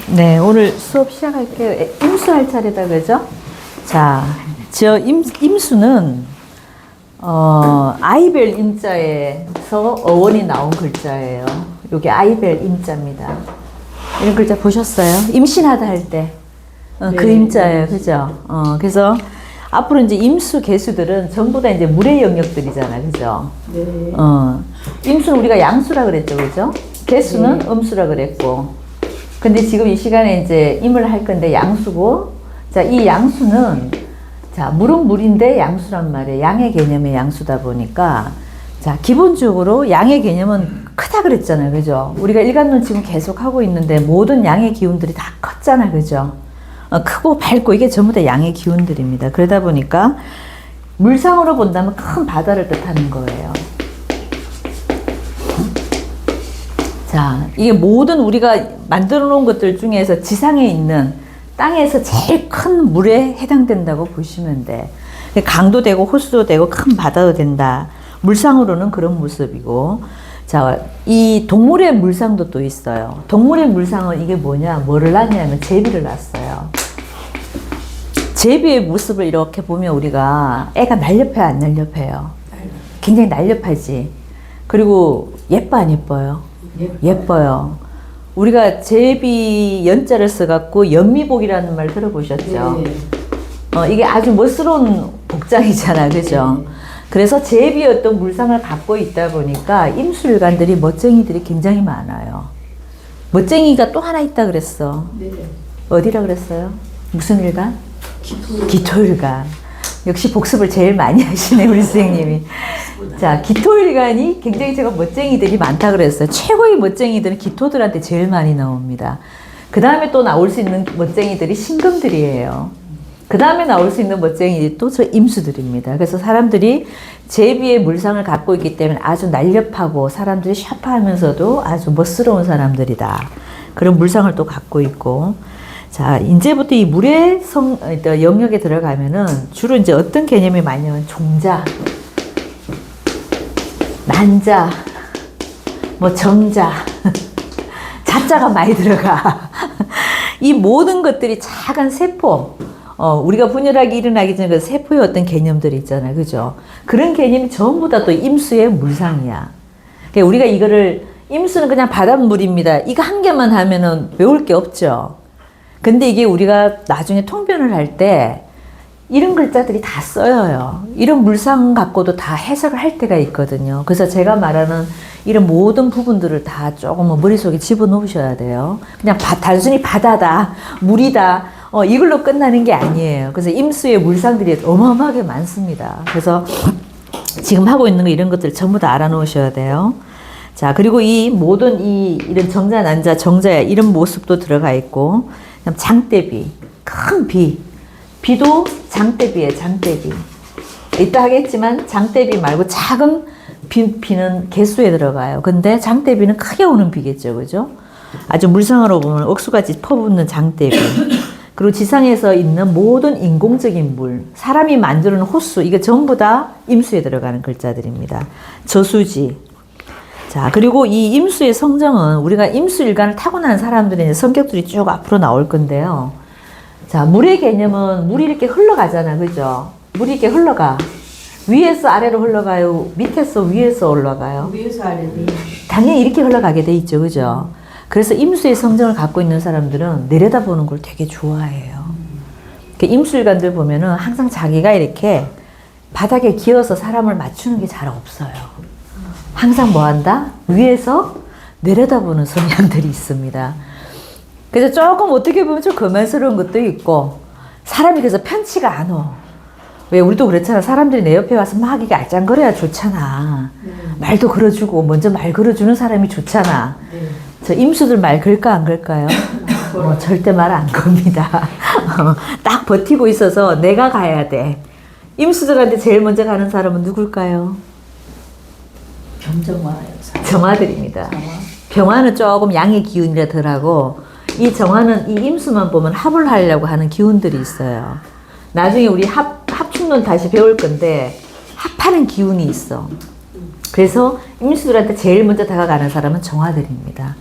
네, 오늘 수업 시작할게요. 임수할 차례다, 그죠? 자, 임수는, 아이벨 임자에서 어원이 나온 글자예요. 요게 아이벨 임자입니다. 이런 글자 보셨어요? 임신하다 할 때. 그 임자예요, 그죠? 그래서 앞으로 이제 임수, 개수들은 전부 다 이제 물의 영역들이잖아, 그죠? 네. 임수는 우리가 양수라 그랬죠, 그죠? 개수는 네. 음수라 그랬고. 근데 지금 이 시간에 이제 임을 할 건데 양수고, 자, 이 양수는, 자, 물은 물인데 양수란 말이에요. 양의 개념의 양수다 보니까, 자, 기본적으로 양의 개념은 크다 그랬잖아요. 그죠? 우리가 일간론 지금 계속 하고 있는데 모든 양의 기운들이 다 컸잖아. 그죠? 크고 밝고 이게 전부 다 양의 기운들입니다. 그러다 보니까 물상으로 본다면 큰 바다를 뜻하는 거예요. 자, 이게 모든 우리가 만들어 놓은 것들 중에서 지상에 있는 땅에서 제일 큰 물에 해당된다고 보시면 돼. 강도 되고 호수도 되고 큰 바다도 된다. 물상으로는 그런 모습이고. 자, 이 동물의 물상도 또 있어요. 동물의 물상은 이게 뭐냐? 뭐를 낳냐면 제비를 낳았어요. 제비의 모습을 이렇게 보면 우리가 애가 날렵해요, 안 날렵해요? 굉장히 날렵하지. 그리고 예뻐, 안 예뻐요? 예뻐요. 우리가 제비 연자를 써갖고 연미복이라는 말 들어보셨죠? 네. 이게 아주 멋스러운 복장이잖아, 그죠? 그래서 제비의 어떤 물상을 갖고 있다 보니까 임수일간들이 멋쟁이들이 굉장히 많아요. 멋쟁이가 또 하나 있다 그랬어. 네. 어디라 그랬어요? 무슨 일간? 기토. 기토일간. 역시 복습을 제일 많이 하시네, 우리 선생님이. 자, 기토일간이 굉장히 제가 멋쟁이들이 많다 그랬어요. 최고의 멋쟁이들은 기토들한테 제일 많이 나옵니다. 그 다음에 또 나올 수 있는 멋쟁이들이 신금들이에요. 그 다음에 나올 수 있는 멋쟁이들이 또 저 임수들입니다. 그래서 사람들이 제비의 물상을 갖고 있기 때문에 아주 날렵하고 사람들이 샤프하면서도 아주 멋스러운 사람들이다. 그런 물상을 또 갖고 있고. 자, 이제부터 이 물의 영역에 들어가면은 주로 이제 어떤 개념이 많이 나오면 종자, 난자, 뭐 정자, 자자가 많이 들어가. 이 모든 것들이 작은 세포, 우리가 분열하기 일어나기 전에 그 세포의 어떤 개념들이 있잖아요. 그죠? 그런 개념이 전부 다 또 임수의 물상이야. 그러니까 우리가 이거를, 임수는 그냥 바닷물입니다. 이거 한 개만 하면은 외울 게 없죠. 근데 이게 우리가 나중에 통변을 할 때 이런 글자들이 다 써요. 이런 물상 갖고도 다 해석을 할 때가 있거든요. 그래서 제가 말하는 이런 모든 부분들을 다 조금 머릿속에 집어넣으셔야 돼요. 그냥 단순히 바다다, 물이다, 이걸로 끝나는 게 아니에요. 그래서 임수의 물상들이 어마어마하게 많습니다. 그래서 지금 하고 있는 거 이런 것들 전부 다 알아놓으셔야 돼요. 자, 그리고 이 모든 이런 정자, 난자, 정자야 이런 모습도 들어가 있고, 그다음 장대비, 큰 비. 비도 장대비예요, 장대비. 이따 하겠지만 장대비 말고 작은 비는 개수에 들어가요. 근데 장대비는 크게 오는 비겠죠, 그죠? 아주 물상으로 보면 억수같이 퍼붓는 장대비. 그리고 지상에서 있는 모든 인공적인 물, 사람이 만드는 호수, 이게 전부 다 임수에 들어가는 글자들입니다. 저수지. 자, 그리고 이 임수의 성정은 우리가 임수일간을 타고난 사람들의 성격들이 쭉 앞으로 나올 건데요. 자, 물의 개념은 물이 이렇게 흘러가잖아, 그죠? 물이 이렇게 흘러가. 위에서 아래로 흘러가요? 밑에서 위에서 올라가요? 위에서 아래로. 당연히 이렇게 흘러가게 돼 있죠, 그죠? 그래서 임수의 성정을 갖고 있는 사람들은 내려다보는 걸 되게 좋아해요. 임수일간들 보면은 항상 자기가 이렇게 바닥에 기어서 사람을 맞추는 게 잘 없어요. 항상 뭐 한다? 위에서 내려다보는 성향들이 있습니다. 그래서 조금 어떻게 보면 좀 거만스러운 것도 있고, 사람이 그래서 편치가 않아. 왜, 우리도 그렇잖아. 사람들이 내 옆에 와서 막 이게 알짱거려야 좋잖아. 말도 걸어주고, 먼저 말 걸어주는 사람이 좋잖아. 저 임수들 말 걸까, 안 걸까요? 절대 말 안 겁니다. 딱 버티고 있어서 내가 가야 돼. 임수들한테 제일 먼저 가는 사람은 누굴까요? 정화들입니다. 병화는 조금 양의 기운이라 덜하고, 이 정화는 이 임수만 보면 합을 하려고 하는 기운들이 있어요. 나중에 우리 합충론 다시 배울 건데 합하는 기운이 있어. 그래서 임수들한테 제일 먼저 다가가는 사람은 정화들입니다.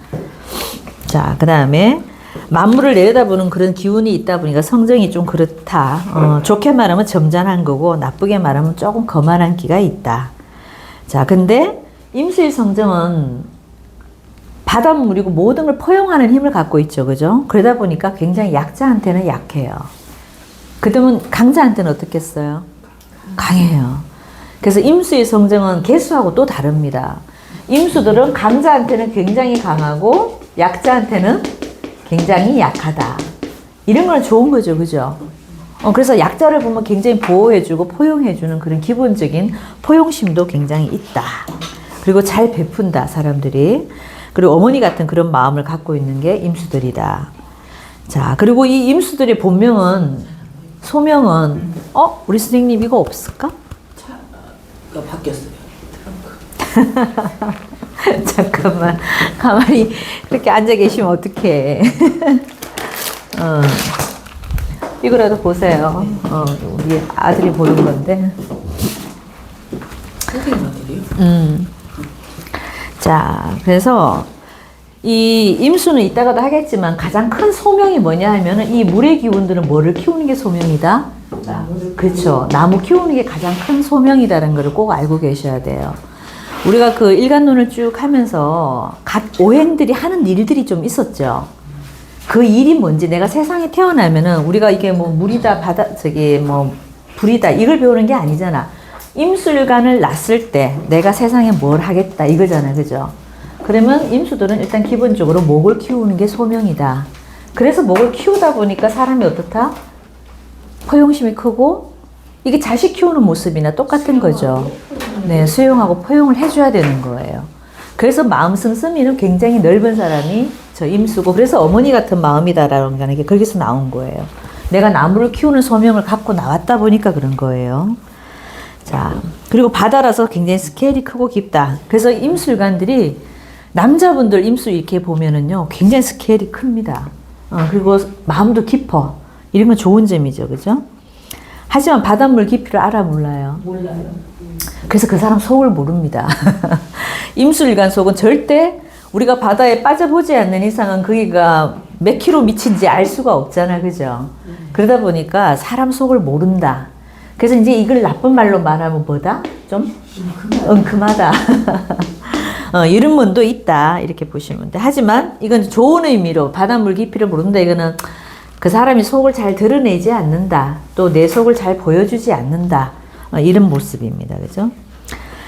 자, 그 다음에 만물을 내려다보는 그런 기운이 있다 보니까 성정이 좀 그렇다. 좋게 말하면 점잖은 거고 나쁘게 말하면 조금 거만한 기가 있다. 자, 근데 임수의 성정은 바닷물이고 모든 걸 포용하는 힘을 갖고 있죠. 그죠? 그러다 보니까 굉장히 약자한테는 약해요. 그러면 강자한테는 어떻겠어요? 강해요. 그래서 임수의 성정은 개수하고 또 다릅니다. 임수들은 강자한테는 굉장히 강하고 약자한테는 굉장히 약하다. 이런 건 좋은 거죠. 그죠? 그래서 약자를 보면 굉장히 보호해주고 포용해주는 그런 기본적인 포용심도 굉장히 있다. 그리고 잘 베푼다, 사람들이. 그리고 어머니 같은 그런 마음을 갖고 있는 게 임수들이다. 자, 그리고 이 임수들의 본명은, 소명은, 우리 선생님 이거 없을까? 차가 바뀌었어요. 잠깐만, 가만히 그렇게 앉아 계시면 어떡해. 이거라도 보세요. 우리 아들이 보는 건데. 선생님 아들이요? 자, 그래서 이 임수는 이따가도 하겠지만 가장 큰 소명이 뭐냐 하면은 이 물의 기운들은 뭐를 키우는 게 소명이다? 그렇죠. 나무 키우는 게 가장 큰 소명이다라는 걸 꼭 알고 계셔야 돼요. 우리가 그 일간론을 쭉 하면서 각 오행들이 하는 일들이 좀 있었죠. 그 일이 뭔지 내가 세상에 태어나면은 우리가 이게 뭐 물이다, 불이다 이걸 배우는 게 아니잖아. 임술간을 낳았을 때 내가 세상에 뭘 하겠다 이거잖아. 그죠? 그러면 임수들은 일단 기본적으로 목을 키우는 게 소명이다. 그래서 목을 키우다 보니까 사람이 어떻다? 포용심이 크고 이게 자식 키우는 모습이나 똑같은 거죠. 네, 수용하고 포용을 해줘야 되는 거예요. 그래서 마음 씀씀이는 굉장히 넓은 사람이 저 임수고 그래서 어머니 같은 마음이다라는 게 거기서 나온 거예요. 내가 나무를 키우는 소명을 갖고 나왔다 보니까 그런 거예요. 자, 그리고 바다라서 굉장히 스케일이 크고 깊다. 그래서 임술관들이 남자분들 임수 이렇게 보면은요, 굉장히 스케일이 큽니다. 그리고 마음도 깊어. 이런 건 좋은 점이죠, 그죠? 하지만 바닷물 깊이를 알아 몰라요? 몰라요. 그래서 그 사람 속을 모릅니다. 임술관 속은 절대 우리가 바다에 빠져보지 않는 이상은 거기가 몇 킬로 미친지 알 수가 없잖아, 그죠? 그러다 보니까 사람 속을 모른다. 그래서 이제 이걸 나쁜 말로 말하면 뭐다? 좀 엉큼하다. 이런 면도 있다. 이렇게 보시면 돼. 하지만 이건 좋은 의미로 바닷물 깊이를 모른다. 이거는 그 사람이 속을 잘 드러내지 않는다. 또 내 속을 잘 보여주지 않는다. 이런 모습입니다. 그죠?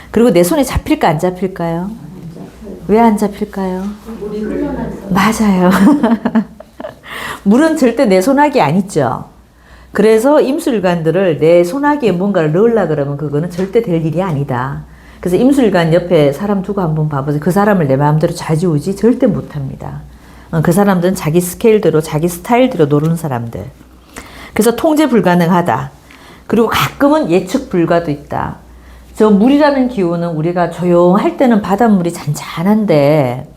그리고 내 손에 잡힐까 안 잡힐까요? 왜 안 잡힐까요? 물이 흘러나서. 맞아요. 물은 절대 내 손아귀 안 있죠. 그래서 임술관들을 내 손아귀에 뭔가를 넣으려 그러면 그거는 절대 될 일이 아니다. 그래서 임술관 옆에 사람 두고 한번 봐보세요. 그 사람을 내 마음대로 좌지우지 절대 못합니다. 그 사람들은 자기 스케일대로 자기 스타일대로 노는 사람들. 그래서 통제 불가능하다. 그리고 가끔은 예측 불가도 있다. 저 물이라는 기운은 우리가 조용할 때는 바닷물이 잔잔한데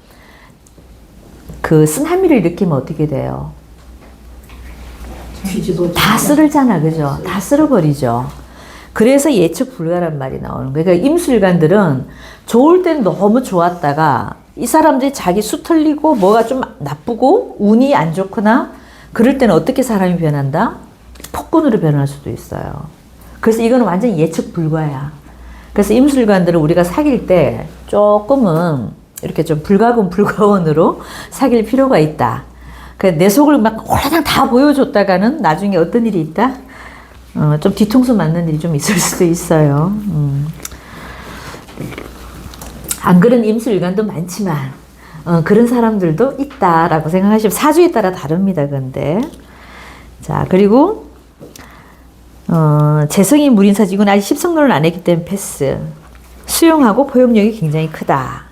그 쓰나미를 일으키면 어떻게 돼요? 뒤집어. 다 쓸잖아, 그죠? 다 쓸어버리죠. 그래서 예측 불가란 말이 나오는 거예요. 그러니까 임술관들은 좋을 땐 너무 좋았다가 이 사람들이 자기 수 틀리고 뭐가 좀 나쁘고 운이 안 좋거나 그럴 때는 어떻게 사람이 변한다? 폭군으로 변할 수도 있어요. 그래서 이거는 완전 예측 불가야. 그래서 임술관들은 우리가 사귈 때 조금은 이렇게 좀 불가원으로 사귈 필요가 있다. 내 속을 막 홀라당 다 보여줬다가는 나중에 어떤 일이 있다? 좀 뒤통수 맞는 일이 좀 있을 수도 있어요. 안 그런 임술관도 많지만 그런 사람들도 있다라고 생각하시면 사주에 따라 다릅니다. 근데 자, 그리고 재성이 물인사주 이건 아직 십성론을 안 했기 때문에 패스. 수용하고 포용력이 굉장히 크다.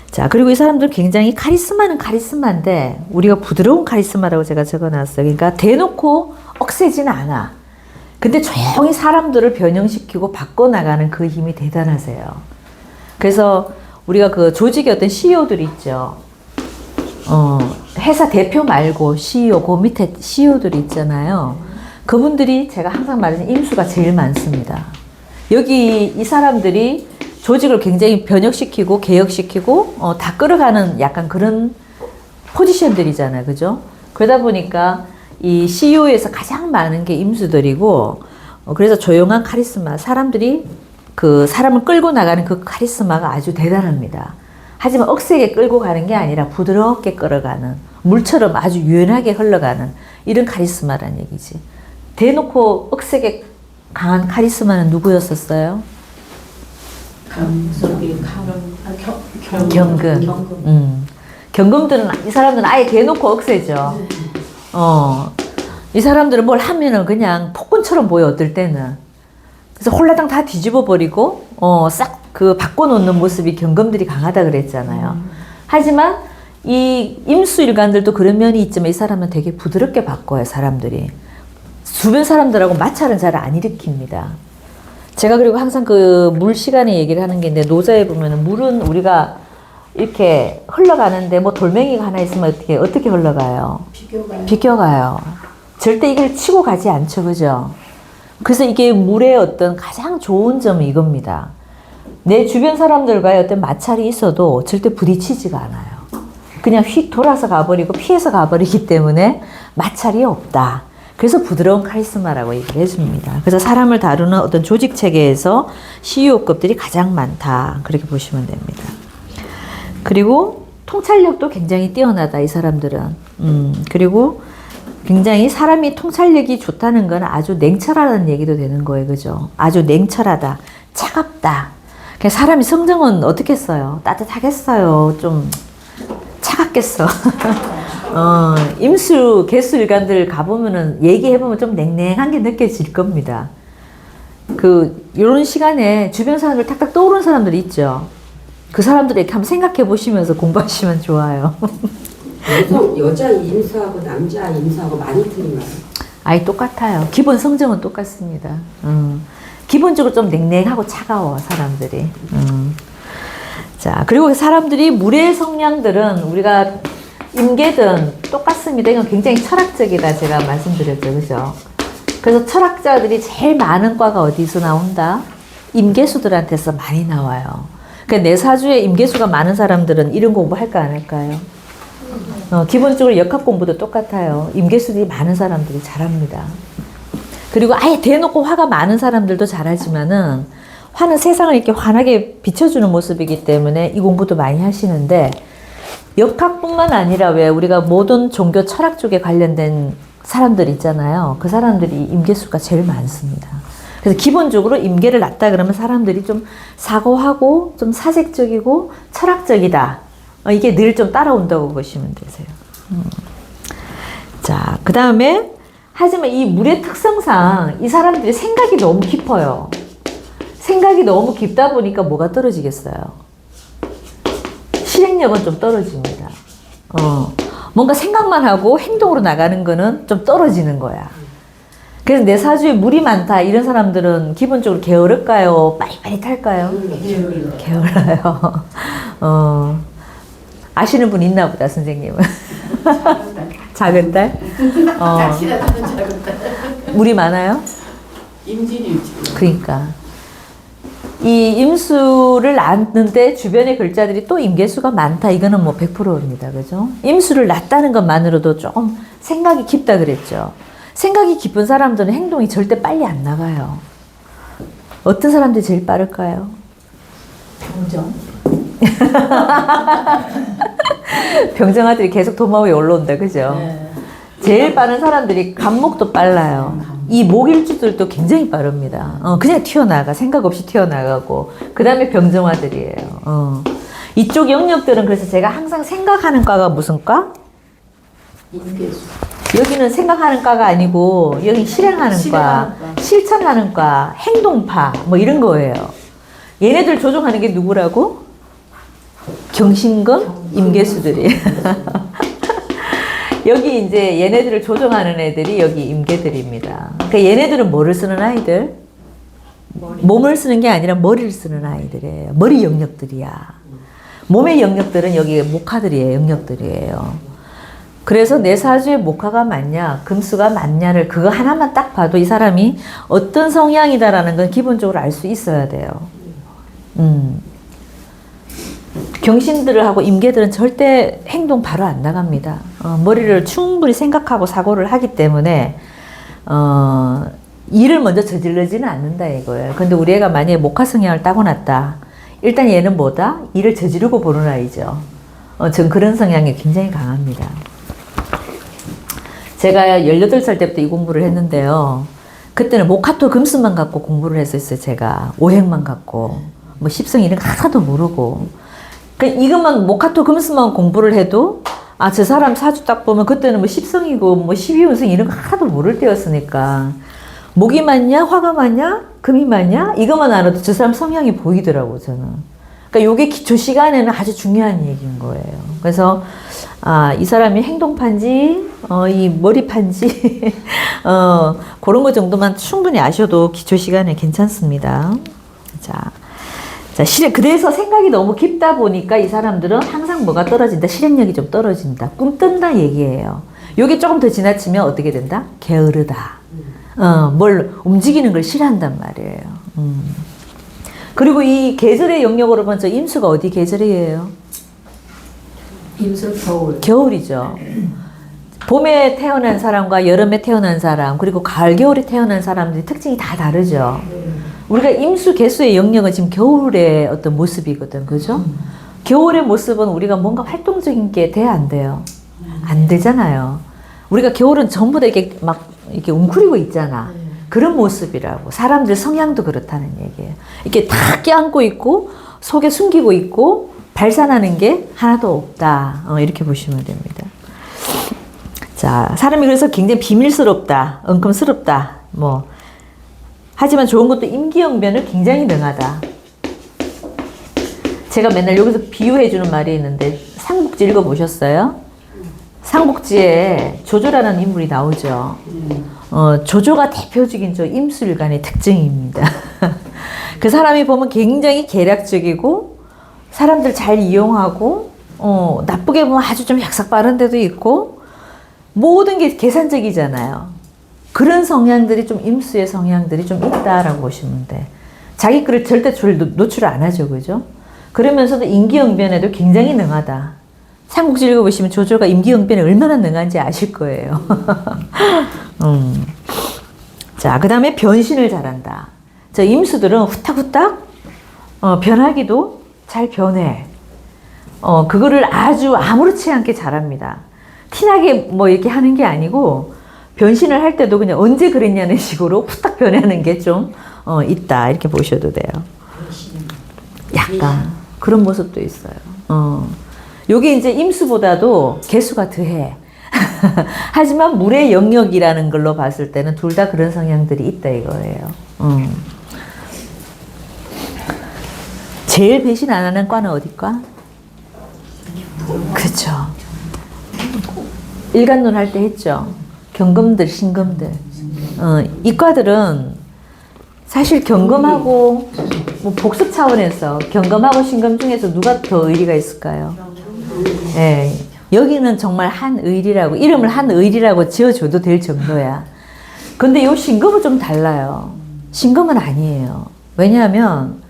자, 그리고 이 사람들 굉장히 카리스마는 카리스마인데 우리가 부드러운 카리스마라고 제가 적어놨어요. 그러니까 대놓고 억세지는 않아. 근데 조용히 사람들을 변형시키고 바꿔나가는 그 힘이 대단하세요. 그래서 우리가 그 조직의 어떤 CEO들이 있죠. 회사 대표 말고 CEO, 그 밑에 CEO들이 있잖아요. 그분들이 제가 항상 말하는 임수가 제일 많습니다. 여기 이 사람들이 조직을 굉장히 변혁시키고 개혁시키고 다 끌어가는 약간 그런 포지션들이잖아요. 그죠? 그러다 보니까 이 CEO에서 가장 많은 게 임수들이고, 그래서 조용한 카리스마, 사람들이 그 사람을 끌고 나가는 그 카리스마가 아주 대단합니다. 하지만 억세게 끌고 가는 게 아니라 부드럽게 끌어가는, 물처럼 아주 유연하게 흘러가는 이런 카리스마란 얘기지. 대놓고 억세게 강한 카리스마는 누구였었어요? 경금. 경금들은, 이 사람들은 아예 대놓고 억세죠. 이 사람들은 뭘 하면은 그냥 폭군처럼 보여, 어떨 때는. 그래서 홀라당 다 뒤집어 버리고, 싹 그 바꿔놓는 모습이 경금들이 강하다 그랬잖아요. 하지만 이 임수일간들도 그런 면이 있지만 이 사람은 되게 부드럽게 바꿔요, 사람들이. 주변 사람들하고 마찰은 잘 안 일으킵니다. 제가 그리고 항상 그 물 시간에 얘기를 하는 게 있는데, 노자에 보면은 물은 우리가 이렇게 흘러가는데 뭐 돌멩이가 하나 있으면 어떻게 흘러가요? 비껴가요. 절대 이걸 치고 가지 않죠, 그죠? 그래서 이게 물의 어떤 가장 좋은 점은 이겁니다. 내 주변 사람들과의 어떤 마찰이 있어도 절대 부딪히지가 않아요. 그냥 휙 돌아서 가버리고 피해서 가버리기 때문에 마찰이 없다. 그래서 부드러운 카리스마라고 얘기를 해줍니다. 그래서 사람을 다루는 어떤 조직 체계에서 CEO급들이 가장 많다. 그렇게 보시면 됩니다. 그리고 통찰력도 굉장히 뛰어나다, 이 사람들은. 그리고 굉장히 사람이 통찰력이 좋다는 건 아주 냉철하다는 얘기도 되는 거예요. 그죠? 아주 냉철하다. 차갑다. 사람이 성정은 어떻게 써요? 따뜻하겠어요? 좀 차갑겠어. 임수, 개수 일간들 가보면은 얘기해보면 좀 냉랭한 게 느껴질 겁니다. 요런 시간에 주변 사람들 탁탁 떠오르는 사람들이 있죠. 그 사람들 이렇게 한번 생각해 보시면서 공부하시면 좋아요. 여자 임수하고 남자 임수하고 많이 틀리나요? 아예 똑같아요. 기본 성정은 똑같습니다. 기본적으로 좀 냉랭하고 차가워, 사람들이. 자, 그리고 사람들이 물의 성향들은 우리가 임계든 똑같습니다. 이건 굉장히 철학적이다, 제가 말씀드렸죠. 그죠? 그래서 철학자들이 제일 많은 과가 어디서 나온다? 임계수들한테서 많이 나와요. 그러니까 내 사주에 임계수가 많은 사람들은 이런 공부 할까 안 할까요? 기본적으로 역학 공부도 똑같아요. 임계수들이 많은 사람들이 잘합니다. 그리고 아예 대놓고 화가 많은 사람들도 잘하지만은 화는 세상을 이렇게 환하게 비춰주는 모습이기 때문에 이 공부도 많이 하시는데, 역학뿐만 아니라 왜 우리가 모든 종교 철학 쪽에 관련된 사람들 있잖아요. 그 사람들이 임계수가 제일 많습니다. 그래서 기본적으로 임계를 낳다 그러면 사람들이 좀 사고하고 좀 사색적이고 철학적이다. 이게 늘 좀 따라온다고 보시면 되세요. 자, 그 다음에 하지만 이 물의 특성상 이 사람들이 생각이 너무 깊어요. 생각이 너무 깊다 보니까 뭐가 떨어지겠어요? 실행력은 좀 떨어집니다. 뭔가 생각만 하고 행동으로 나가는 거는 좀 떨어지는 거야. 그래서 내 사주에 물이 많다 이런 사람들은 기본적으로 게으를까요? 빠릿빠릿할까요? 게을러요. 아시는 분 있나 보다, 선생님은. 작은 딸? 물이 많아요? 임진이 그러니까. 이 임수를 낳는데 주변의 글자들이 또 임계수가 많다. 이거는 뭐 100%입니다. 그죠? 임수를 낳다는 것만으로도 조금 생각이 깊다 그랬죠. 생각이 깊은 사람들은 행동이 절대 빨리 안 나가요. 어떤 사람들이 제일 빠를까요? 병정. 병정아들이 계속 도마 위에 올라온다. 그죠? 네. 제일 빠른 사람들이 간목도 빨라요. 이 목일주들도 굉장히 빠릅니다. 그냥 튀어나가. 생각 없이 튀어나가고. 그 다음에 병정아들이에요. 이쪽 영역들은 그래서 제가 항상 생각하는 과가 무슨 과? 임계수. 여기는 생각하는 과가 아니고 여기 실행하는 과, 실천하는 과, 행동파 뭐 이런 거예요. 얘네들 조종하는 게 누구라고? 경신검 임계수들이. 여기 이제 얘네들을 조종하는 애들이 여기 임계들입니다. 그러니까 얘네들은 뭐를 쓰는 아이들? 몸을 쓰는 게 아니라 머리를 쓰는 아이들이에요. 머리 영역들이야. 몸의 영역들은 여기 목화들이에요. 영역들이에요. 그래서 내 사주에 목화가 많냐, 금수가 많냐를 그거 하나만 딱 봐도 이 사람이 어떤 성향이다라는 건 기본적으로 알 수 있어야 돼요. 경신들하고 임계들은 절대 행동 바로 안 나갑니다. 머리를 충분히 생각하고 사고를 하기 때문에 일을 먼저 저질러지는 않는다 이거예요. 근데 우리 애가 만약에 목화 성향을 타고났다. 일단 얘는 뭐다? 일을 저지르고 보는 아이죠. 전 그런 성향이 굉장히 강합니다. 제가 18살 때부터 이 공부를 했는데요. 그때는 목화토 금수만 갖고 공부를 했었어요. 제가 오행만 갖고 뭐 십성 이런 거 하나도 모르고 이것만 목화토 금수만 공부를 해도 아, 저 사람 사주 딱 보면 그때는 뭐 십성이고 뭐 12운성 이런 거 하나도 모를 때였으니까 목이 맞냐 화가 맞냐 금이 맞냐 이것만 알아도 저 사람 성향이 보이더라고 저는. 그러니까 요게 기초 시간에는 아주 중요한 얘기인 거예요. 그래서 아, 이 사람이 행동판지 이 머리판지 그런 거 정도만 충분히 아셔도 기초 시간에 괜찮습니다. 자, 그래서 생각이 너무 깊다 보니까 이 사람들은 항상 뭐가 떨어진다? 실행력이 좀 떨어진다. 꿈 뜬다 얘기예요. 요게 조금 더 지나치면 어떻게 된다? 게으르다. 뭘 움직이는 걸 싫어한단 말이에요. 그리고 이 계절의 영역으로 보면 저 임수가 어디 계절이에요? 임수 겨울. 겨울이죠. 봄에 태어난 사람과 여름에 태어난 사람, 그리고 가을, 겨울에 태어난 사람들이 특징이 다 다르죠. 우리가 임수, 개수의 영역은 지금 겨울의 어떤 모습이거든, 그죠? 겨울의 모습은 우리가 뭔가 활동적인 게 돼야 안 돼요. 안 되잖아요. 우리가 겨울은 전부 다 이렇게 막 이렇게 웅크리고 있잖아. 그런 모습이라고. 사람들 성향도 그렇다는 얘기예요. 이렇게 다 껴안고 있고 속에 숨기고 있고 발산하는 게 하나도 없다. 이렇게 보시면 됩니다. 자, 사람이 그래서 굉장히 비밀스럽다, 은큼스럽다. 뭐 하지만 좋은 것도 임기응변을 굉장히 능하다. 제가 맨날 여기서 비유해 주는 말이 있는데 삼국지 읽어보셨어요? 삼국지에 조조라는 인물이 나오죠. 조조가 대표적인 저 임술관의 특징입니다. 그 사람이 보면 굉장히 계략적이고 사람들 잘 이용하고 나쁘게 보면 아주 좀 약삭 빠른 데도 있고 모든 게 계산적이잖아요. 그런 성향들이 좀 임수의 성향들이 좀 있다라고 보시면 돼. 자기 글을 절대 노출을 안 하죠, 그죠? 그러면서도 임기응변에도 굉장히 능하다. 삼국지 읽어보시면 조조가 임기응변에 얼마나 능한지 아실 거예요. 자, 그 다음에 변신을 잘한다. 저 임수들은 후딱후딱 변하기도 잘 변해. 그거를 아주 아무렇지 않게 잘합니다. 티나게 뭐 이렇게 하는 게 아니고 변신을 할 때도 그냥 언제 그랬냐는 식으로 후딱 변하는 게 좀 있다. 이렇게 보셔도 돼요. 약간 그런 모습도 있어요. 요게 이제 임수보다도 개수가 더해. 하지만 물의 영역이라는 걸로 봤을 때는 둘 다 그런 성향들이 있다 이거예요. 제일 배신 안 하는 과는 어디과? 그렇죠. 일간론 할 때 했죠. 경금들, 신금들. 이 과들은 사실 경금하고 뭐 복습 차원에서 경금하고 신금 중에서 누가 더 의리가 있을까요? 예, 여기는 정말 한의리라고 이름을 한의리라고 지어줘도 될 정도야. 근데 요 신금은 좀 달라요. 신금은 아니에요. 왜냐하면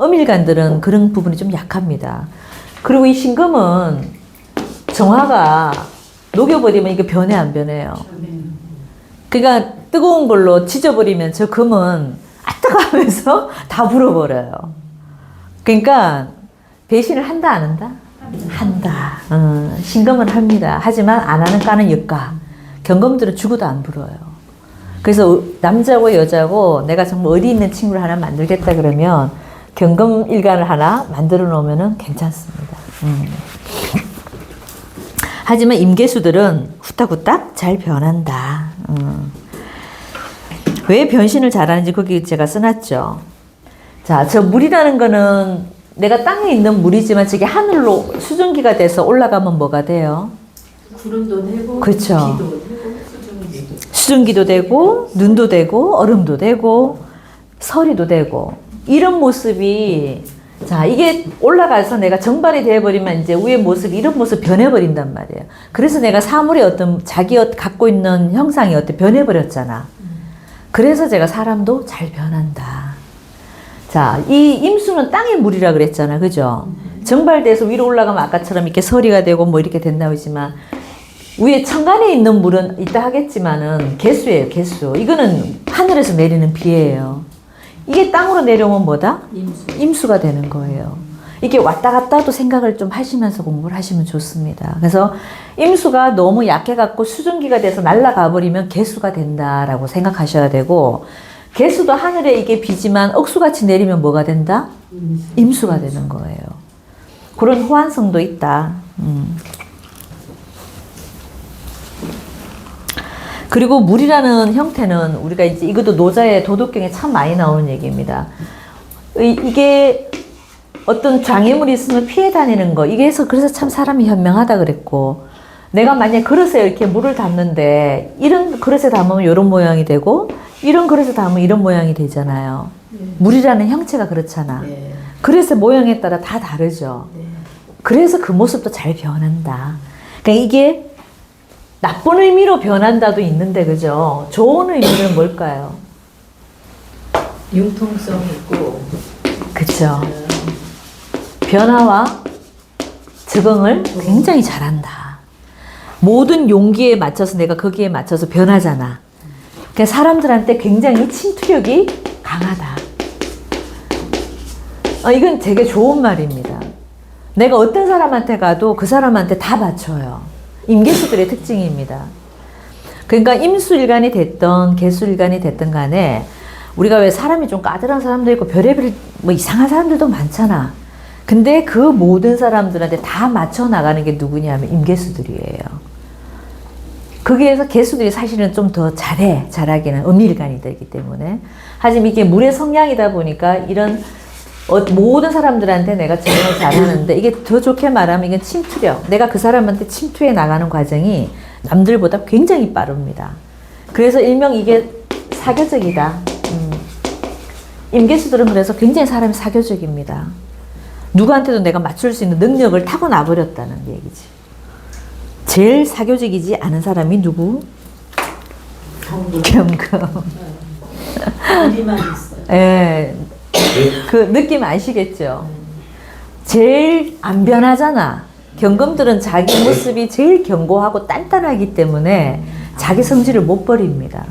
음일간들은 그런 부분이 좀 약합니다. 그리고 이 신금은 정화가 녹여버리면 이게 변해 안 변해요? 그러니까 뜨거운 걸로 지져버리면 저 금은 아뜨거하면서 다 불어버려요. 그러니까 배신을 한다 안 한다? 한다. 신금은 합니다. 하지만 안 하는 까는 역가. 경금들은 죽어도 안 불어요. 그래서 남자고 여자고 내가 정말 의리 있는 친구를 하나 만들겠다 그러면 경금 일간을 하나 만들어 놓으면 괜찮습니다. 하지만 임계수들은 후딱후딱 잘 변한다. 왜 변신을 잘하는지 거기 제가 써놨죠. 자, 저 물이라는 거는 내가 땅에 있는 물이지만 저게 하늘로 수증기가 돼서 올라가면 뭐가 돼요? 구름도 되고, 그렇죠. 비도 되고, 수증기도 되고. 수증기도 되고, 눈도 되고, 얼음도 되고, 서리도 되고, 이런 모습이, 자, 이게 올라가서 내가 정발이 되어버리면 이제 위의 모습이 이런 모습 변해버린단 말이에요. 그래서 내가 사물의 어떤 자기 갖고 있는 형상이 어때 변해버렸잖아. 그래서 제가 사람도 잘 변한다. 자, 이 임수는 땅의 물이라 그랬잖아. 그죠? 정발돼서 위로 올라가면 아까처럼 이렇게 서리가 되고 뭐 이렇게 된다고 하지만 위에 천간에 있는 물은 이따 하겠지만은 개수예요, 개수. 이거는 하늘에서 내리는 비예요. 이게 땅으로 내려오면 뭐다? 임수가 되는 거예요. 이게 왔다 갔다도 생각을 좀 하시면서 공부를 하시면 좋습니다. 그래서 임수가 너무 약해갖고 수증기가 돼서 날아가 버리면 개수가 된다라고 생각하셔야 되고, 개수도 하늘에 이게 비지만 억수같이 내리면 뭐가 된다? 임수가 되는 거예요. 그런 호환성도 있다. 그리고 물이라는 형태는 우리가 이제 이것도 노자의 도덕경에 참 많이 나오는 얘기입니다. 이게 어떤 장애물이 있으면 피해 다니는 거. 그래서 참 사람이 현명하다 그랬고, 내가 만약에 그릇에 이렇게 물을 담는데 이런 그릇에 담으면 이런 모양이 되고 이런 그릇에 담으면 이런 모양이 되잖아요. 물이라는 형체가 그렇잖아. 그릇의 모양에 따라 다 다르죠. 그래서 그 모습도 잘 변한다. 그러니까 이게 나쁜 의미로 변한다도 있는데, 그죠? 좋은 의미는 뭘까요? 융통성 있고. 그쵸. 변화와 적응을 굉장히 잘한다. 모든 용기에 맞춰서 내가 거기에 맞춰서 변하잖아. 그러니까 사람들한테 굉장히 침투력이 강하다. 이건 되게 좋은 말입니다. 내가 어떤 사람한테 가도 그 사람한테 다 맞춰요. 임계수들의 특징입니다. 그러니까 임수일간이 됐던 개수일간이 됐던 간에 우리가 왜 사람이 좀 까다로운 사람도 있고 별의별 뭐 이상한 사람들도 많잖아. 근데 그 모든 사람들한테 다 맞춰 나가는 게 누구냐면 임계수들이에요. 거기에서 개수들이 사실은 좀 더 잘하기는 음일간이 되기 때문에. 하지만 이게 물의 성향이다 보니까 이런 모든 사람들한테 내가 적응을 잘하는데, 이게 더 좋게 말하면 이건 침투력. 내가 그 사람한테 침투해 나가는 과정이 남들보다 굉장히 빠릅니다. 그래서 일명 이게 사교적이다. 임계수들은 그래서 굉장히 사람이 사교적입니다. 누구한테도 내가 맞출 수 있는 능력을 타고나 버렸다는 얘기지. 제일 사교적이지 않은 사람이 누구? 경금. 우리만 있어요. 예. 그 느낌 아시겠죠? 제일 안 변하잖아. 경금들은 자기 모습이 제일 견고하고 단단하기 때문에 자기 성질을 못 버립니다.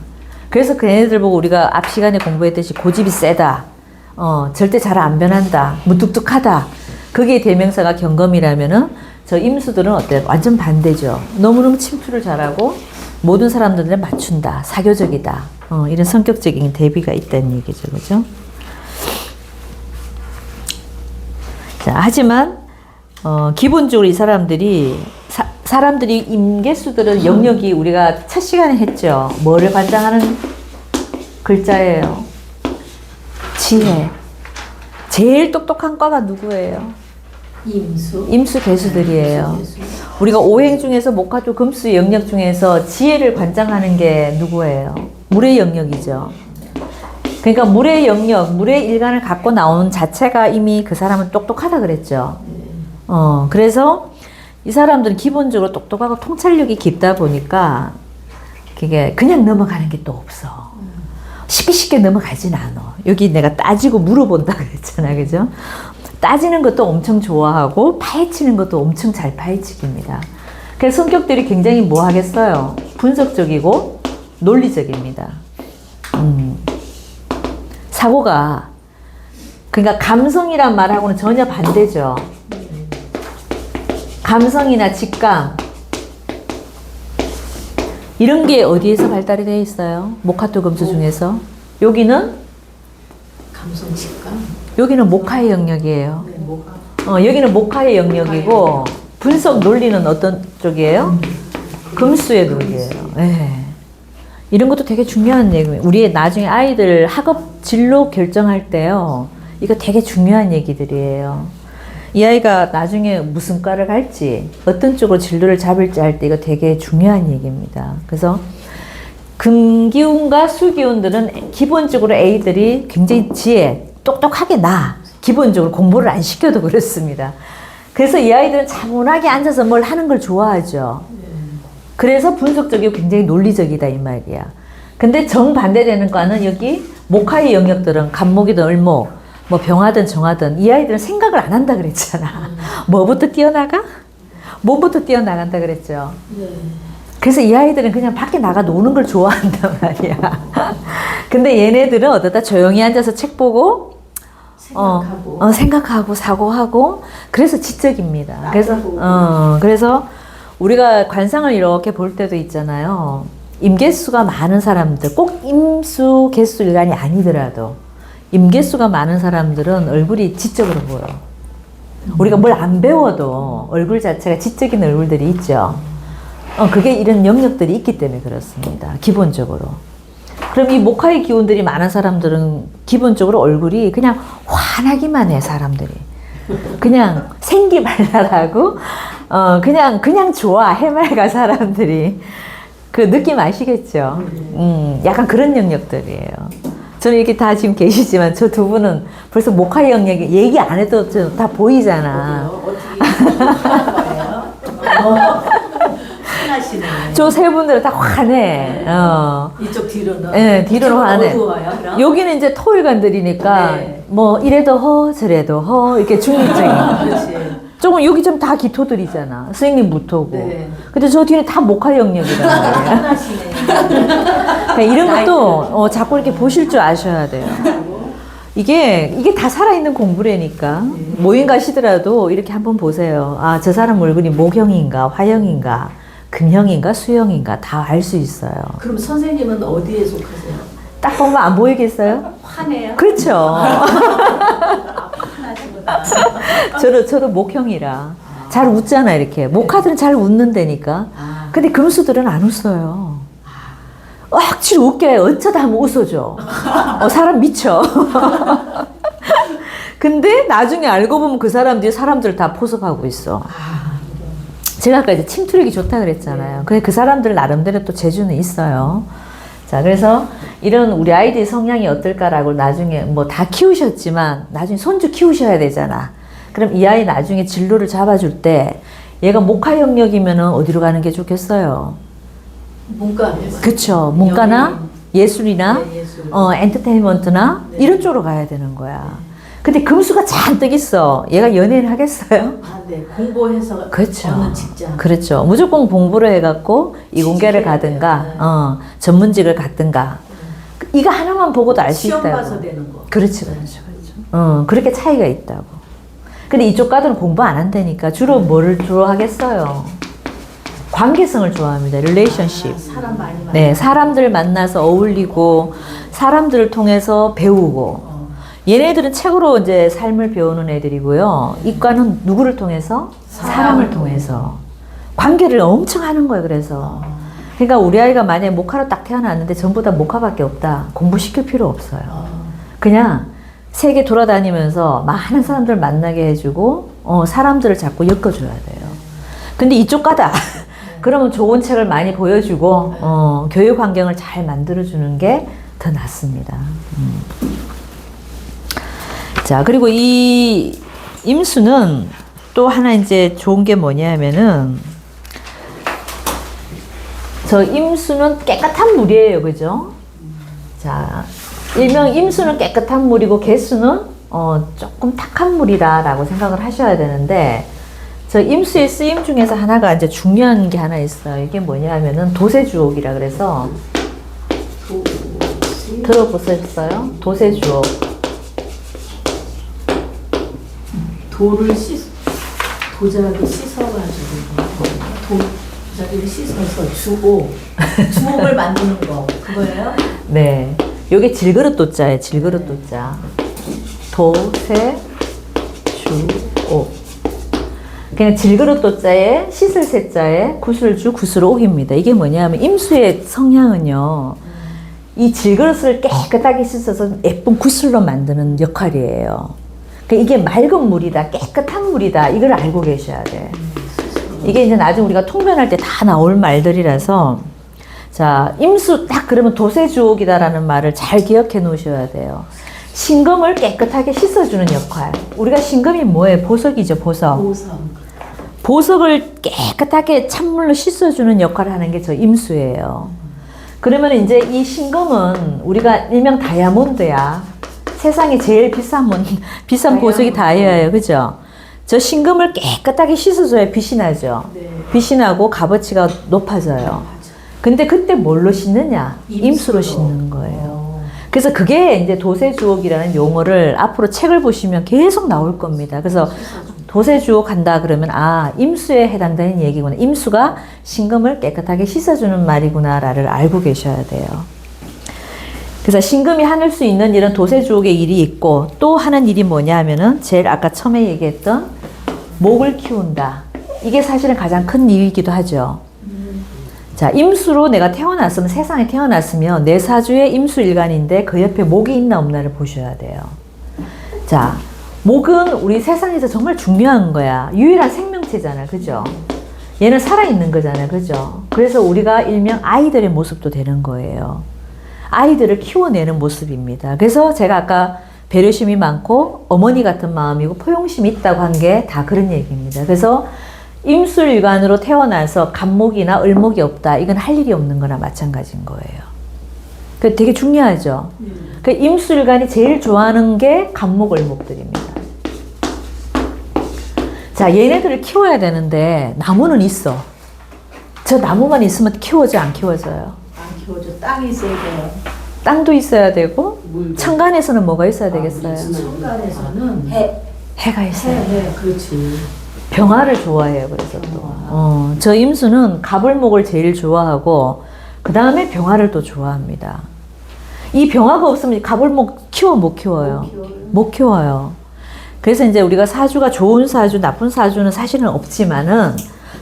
그래서 그 애들 보고 우리가 앞 시간에 공부했듯이 고집이 세다. 절대 잘 안 변한다. 무뚝뚝하다. 그게 대명사가 경금이라면은 저 임수들은 어때요? 완전 반대죠. 너무너무 침투를 잘하고 모든 사람들을 맞춘다. 사교적이다. 이런 성격적인 대비가 있다는 얘기죠. 그죠? 자, 하지만 기본적으로 이 사람들이 임계수들은 영역이 우리가 첫 시간에 했죠. 뭐를 관장하는 글자예요? 지혜. 제일 똑똑한 과가 누구예요? 임수 개수들이에요. 우리가 오행 중에서 목화토 금수 영역 중에서 지혜를 관장하는 게 누구예요? 물의 영역이죠. 그러니까 물의 영역, 물의 일간을 갖고 나온 자체가 이미 그 사람은 똑똑하다 그랬죠. 그래서 이 사람들은 기본적으로 똑똑하고 통찰력이 깊다 보니까 그게 그냥 넘어가는 게 또 없어. 쉽게 넘어가진 않아. 여기 내가 따지고 물어본다 그랬잖아. 그죠? 따지는 것도 엄청 좋아하고 파헤치는 것도 엄청 잘 파헤치깁니다. 그래서 성격들이 굉장히 뭐 하겠어요? 분석적이고 논리적입니다. 사고가, 그러니까 감성이란 말하고는 전혀 반대죠. 감성이나 직감 이런 게 어디에서 발달이 되어 있어요? 목화토 금수 중에서. 여기는 감성 직감. 여기는 목화의 영역이에요. 네, 뭐가? 여기는 목화의 영역이고 분석 논리는 어떤 쪽이에요? 금수의 논리예요. 네. 이런 것도 되게 중요한 얘기예요. 우리 나중에 아이들 학업 진로 결정할 때요. 이거 되게 중요한 얘기들이에요. 이 아이가 나중에 무슨 과를 갈지, 어떤 쪽으로 진로를 잡을지 할 때 이거 되게 중요한 얘기입니다. 그래서 금기운과 수기운들은 기본적으로 애들이 굉장히 똑똑하게 기본적으로 공부를 안 시켜도 그렇습니다. 그래서 이 아이들은 차분하게 앉아서 뭘 하는 걸 좋아하죠. 그래서 분석적이고 굉장히 논리적이다 이 말이야. 근데 정반대되는 과는 여기 목화의 영역들은 간목이든 을목, 뭐 병하든 정하든 이 아이들은 생각을 안 한다 그랬잖아. 뭐부터 뛰어나가? 몸부터 뛰어나간다 그랬죠. 네. 그래서 이 아이들은 그냥 밖에 나가 노는 걸 좋아한단 말이야. 근데 얘네들은 어디다 조용히 앉아서 책 보고 생각하고 사고하고 그래서 지적입니다. 그래서 우리가 관상을 이렇게 볼 때도 있잖아요. 임계수가 많은 사람들, 꼭 임수, 개수 일간이 아니더라도 임계수가 많은 사람들은 얼굴이 지적으로 보여. 우리가 뭘 안 배워도 얼굴 자체가 지적인 얼굴들이 있죠. 그게 이런 영역들이 있기 때문에 그렇습니다. 기본적으로. 그럼 이 목화의 기운들이 많은 사람들은 기본적으로 얼굴이 그냥 환하기만 해, 사람들이. 그냥 생기발랄하고, 그냥 좋아, 해맑아, 사람들이. 그 느낌 아시겠죠? 약간 그런 영역들이에요. 저는 이렇게 다 지금 계시지만 저 두 분은 벌써 목화 영역이 얘기 안 해도 다 보이잖아. 하시네. 저 세 분들은 다 환해. 이쪽 뒤로는? 네, 뒤로는 환해. 어두워요, 그럼? 여기는 이제 토일관들이니까 네. 뭐 이래도 허 저래도 허 이렇게 중립적인. 그렇지. 조금 여기 좀 다 기토들이잖아. 스님님 무토고. 네. 근데 저 뒤는 다 목화 영역이란 말이에요. 하시네. 그러니까 이런 것도 자꾸 이렇게 보실 줄 아셔야 돼요. 이게 다 살아있는 공부라니까. 모임 가시더라도 이렇게 한번 보세요. 아, 저 사람 얼굴이 목형인가, 화형인가, 금형인가, 수형인가 다 알 수 있어요. 그럼 선생님은 어디에 속하세요? 딱 보면 안 보이겠어요? 화내요? 그렇죠. 화나시구나. 저도 목형이라. 잘 웃잖아, 이렇게. 목화들은 잘 웃는다니까. 근데 금수들은 안 웃어요. 억지로 웃게 어쩌다 하면 웃어줘. 사람 미쳐. 근데 나중에 알고 보면 그 사람들이 사람들을 다 포섭하고 있어. 제가 아까 이제 침투력이 좋다 그랬잖아요. 근데 그 사람들 나름대로 또 재주는 있어요. 자, 그래서 이런 우리 아이들의 성향이 어떨까라고 나중에 뭐 다 키우셨지만 나중에 손주 키우셔야 되잖아. 그럼 이 아이 나중에 진로를 잡아줄 때 얘가 목화 영역이면은 어디로 가는 게 좋겠어요? 문과. 그쵸. 문과나 예술이나 네, 예술. 엔터테인먼트나 네. 이런 쪽으로 가야 되는 거야. 근데 금수가 잔뜩 있어. 얘가 연예인 하겠어요? 네. 공부해서 그렇죠. 어느 직장. 그렇죠. 무조건 공부를 해갖고 이공계를 가든가, 네. 전문직을 갖든가. 이거 하나만 보고도 알 수 시험 있다고. 봐서 되는 거. 그렇지, 그렇죠. 그렇게 차이가 있다고. 근데 이쪽 과들은 공부 안 한다니까 주로 뭐를 주로 하겠어요? 관계성을 좋아합니다. 릴레이션십. 사람 많이 만나. 네, 사람들 만나서 어울리고 사람들을 통해서 배우고. 얘네들은 책으로 이제 삶을 배우는 애들이고요. 이과는 누구를 통해서? 사람을 통해서. 관계를 엄청 하는 거예요, 그래서. 그러니까 우리 아이가 만약에 목화로 딱 태어났는데 전부 다 목화밖에 없다. 공부시킬 필요 없어요. 그냥 세계 돌아다니면서 많은 사람들 만나게 해주고, 사람들을 자꾸 엮어줘야 돼요. 근데 이쪽 과다. 그러면 좋은 책을 많이 보여주고, 교육 환경을 잘 만들어주는 게 더 낫습니다. 자, 그리고 이 임수는 또 하나 이제 좋은 게 뭐냐면은, 저 임수는 깨끗한 물이에요. 그죠? 자, 일명 임수는 깨끗한 물이고, 개수는 조금 탁한 물이다라고 생각을 하셔야 되는데, 저 임수의 쓰임 중에서 하나가 이제 중요한 게 하나 있어요. 이게 뭐냐면은 도세주옥이라 그래서, 들어보셨어요? 도세주옥. 도자기를 씻어가지고 도자기를 씻어서 주옥을 만드는 거 그거예요? 네. 요게 질그릇 도자예요. 질그릇 도자. 도세 주옥. 그냥 질그릇 도자에 씻을 세자에 구슬주 구슬옥입니다. 이게 뭐냐면 임수의 성향은요. 이 질그릇을 깨끗하게 씻어서 예쁜 구슬로 만드는 역할이에요. 이게 맑은 물이다, 깨끗한 물이다, 이걸 알고 계셔야 돼. 이게 이제 나중에 우리가 통변할 때 다 나올 말들이라서, 자, 임수 딱 그러면 도세주옥이다라는 말을 잘 기억해 놓으셔야 돼요. 신금을 깨끗하게 씻어주는 역할. 우리가 신금이 뭐예요? 보석이죠, 보석. 보석을 깨끗하게 찬물로 씻어주는 역할을 하는 게 저 임수예요. 그러면 이제 이 신금은 우리가 일명 다이아몬드야. 세상에 제일 비싼 보석이 다이아예요. 그죠? 저 신금을 깨끗하게 씻어줘야 빛이 나죠. 네. 빛이 나고 값어치가 높아져요. 근데 그때 뭘로 씻느냐? 임수로 씻는 거예요. 그래서 그게 이제 도세주옥이라는 용어를 앞으로 책을 보시면 계속 나올 겁니다. 그래서 도세주옥 한다 그러면 아, 임수에 해당되는 얘기구나. 임수가 신금을 깨끗하게 씻어주는 말이구나를 알고 계셔야 돼요. 그래서 신금이 하늘 수 있는 이런 도세주옥의 일이 있고 또 하는 일이 뭐냐 하면은 제일 아까 처음에 얘기했던 목을 키운다. 이게 사실은 가장 큰 일이기도 하죠. 자, 임수로 내가 태어났으면, 세상에 태어났으면 내 사주의 임수일간인데 그 옆에 목이 있나 없나를 보셔야 돼요. 자, 목은 우리 세상에서 정말 중요한 거야. 유일한 생명체잖아. 그죠? 얘는 살아있는 거잖아. 그죠? 그래서 우리가 일명 아이들의 모습도 되는 거예요. 아이들을 키워내는 모습입니다. 그래서 제가 아까 배려심이 많고 어머니 같은 마음이고 포용심이 있다고 한 게 다 그런 얘기입니다. 그래서 임술일간으로 태어나서 간목이나 을목이 없다. 이건 할 일이 없는 거나 마찬가지인 거예요. 그 되게 중요하죠. 그 임술일간이 제일 좋아하는 게 간목, 을목들입니다. 자, 얘네들을 키워야 되는데 나무는 있어. 저 나무만 있으면 키워져 안 키워져요? 안 키워져. 땅이 있어야 돼요. 땅도 있어야 되고 물도. 천간에서는 뭐가 있어야 되겠어요? 천간에서는 해가 있어요. 해, 그렇지. 병화를 좋아해요. 그래서 또 저 임수는 갑을목을 제일 좋아하고 그 다음에 병화를 또 좋아합니다. 이 병화가 없으면 갑을목 키워 못 키워요? 못 키워요. 그래서 이제 우리가 사주가 좋은 사주, 나쁜 사주는 사실은 없지만은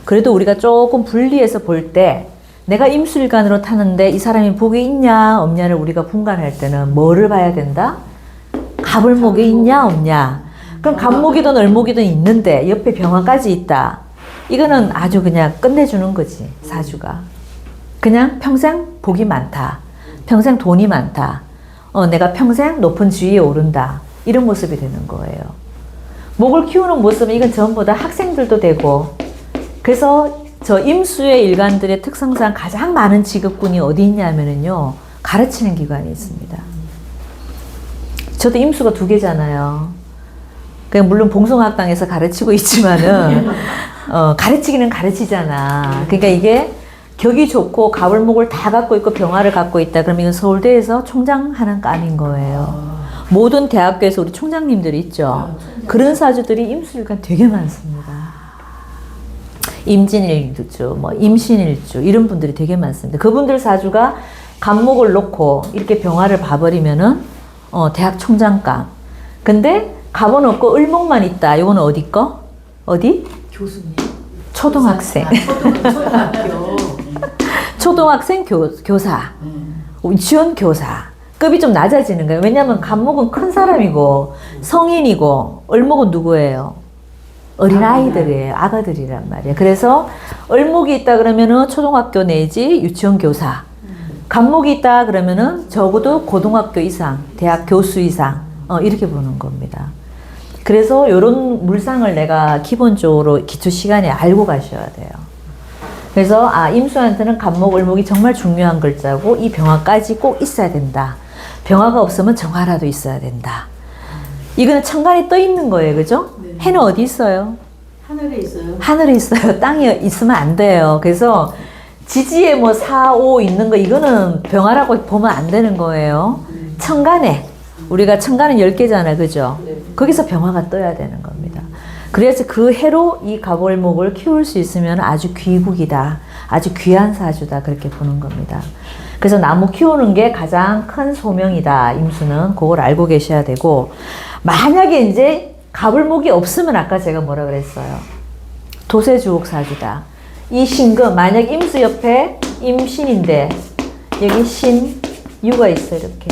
그래도 우리가 조금 분리해서 볼 때 내가 임수일간으로 타는데 이 사람이 복이 있냐 없냐를 우리가 분간할 때는 뭐를 봐야 된다? 갑을목이 있냐 없냐. 그럼 갑목이든 을목이든 있는데 옆에 병화까지 있다. 이거는 아주 그냥 끝내주는 거지, 사주가. 그냥 평생 복이 많다. 평생 돈이 많다. 내가 평생 높은 지위에 오른다. 이런 모습이 되는 거예요. 목을 키우는 모습은 이건 전부 다 학생들도 되고, 그래서 저 임수의 일간들의 특성상 가장 많은 직업군이 어디 있냐면요, 가르치는 기관이 있습니다. 저도 임수가 2개잖아요. 물론 봉송학당에서 가르치고 있지만은 가르치기는 가르치잖아. 그러니까 이게 격이 좋고 갑을목을 다 갖고 있고 병화를 갖고 있다. 그러면 이건 서울대에서 총장하는 감인 거예요. 모든 대학교에서 우리 총장님들이 있죠. 그런 사주들이 임수일간 되게 많습니다. 임진일주, 뭐 임신일주 이런 분들이 되게 많습니다. 그분들 사주가 갑목을 놓고 이렇게 병화를 봐버리면은 대학 총장감. 근데 갑은 없고 을목만 있다. 이거는 어디 거? 어디? 교수님. 초등학생. 초등학교. 초등학생 교사. 유치원 교사. 급이 좀 낮아지는 거예요. 왜냐하면 갑목은 큰 사람이고 성인이고 을목은 누구예요? 어린아이들이에요. 아가들이란 말이에요. 그래서 을목이 있다 그러면은 초등학교 내지 유치원 교사. 갑목이 있다 그러면은 적어도 고등학교 이상, 대학 교수 이상 이렇게 보는 겁니다. 그래서 이런 물상을 내가 기본적으로 기초 시간에 알고 가셔야 돼요. 그래서 임수한테는 갑목, 을목이 정말 중요한 글자고 이 병화까지 꼭 있어야 된다. 병화가 없으면 정화라도 있어야 된다. 이거는 천간에 떠 있는 거예요. 그죠? 네. 해는 어디 있어요? 하늘에 있어요. 하늘에 있어요. 땅에 있으면 안 돼요. 그래서 지지에 뭐 4, 5 있는 거 이거는 병화라고 보면 안 되는 거예요. 천간에 우리가 천간은 10개잖아요. 그죠? 거기서 병화가 떠야 되는 겁니다. 그래서 그 해로 이 갑을목을 키울 수 있으면 아주 귀국이다. 아주 귀한 사주다. 그렇게 보는 겁니다. 그래서 나무 키우는 게 가장 큰 소명이다. 임수는 그걸 알고 계셔야 되고, 만약에 이제 갑을목이 없으면 아까 제가 뭐라 그랬어요? 도세주옥 사주다. 이 신금, 만약 임수 옆에 임신인데 여기 신유가 있어. 이렇게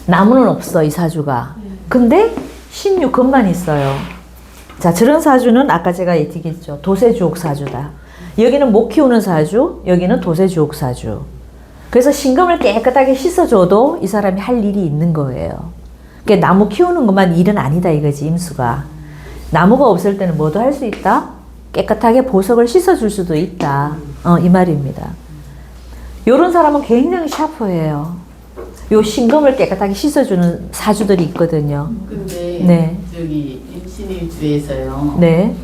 나무는 없어. 이 사주가. 근데 신유금만 있어요. 자, 저런 사주는 아까 제가 얘기했죠. 도세주옥 사주다. 여기는 목 키우는 사주, 여기는 도세주옥 사주. 그래서 신금을 깨끗하게 씻어줘도 이 사람이 할 일이 있는 거예요. 그러니까 나무 키우는 것만 일은 아니다 이거지, 임수가. 나무가 없을 때는 뭐도 할 수 있다? 깨끗하게 보석을 씻어줄 수도 있다. 이 말입니다. 요런 사람은 굉장히 샤프해요. 요 신금을 깨끗하게 씻어주는 사주들이 있거든요. 근데 네. 저기 임신일주에서요. 네.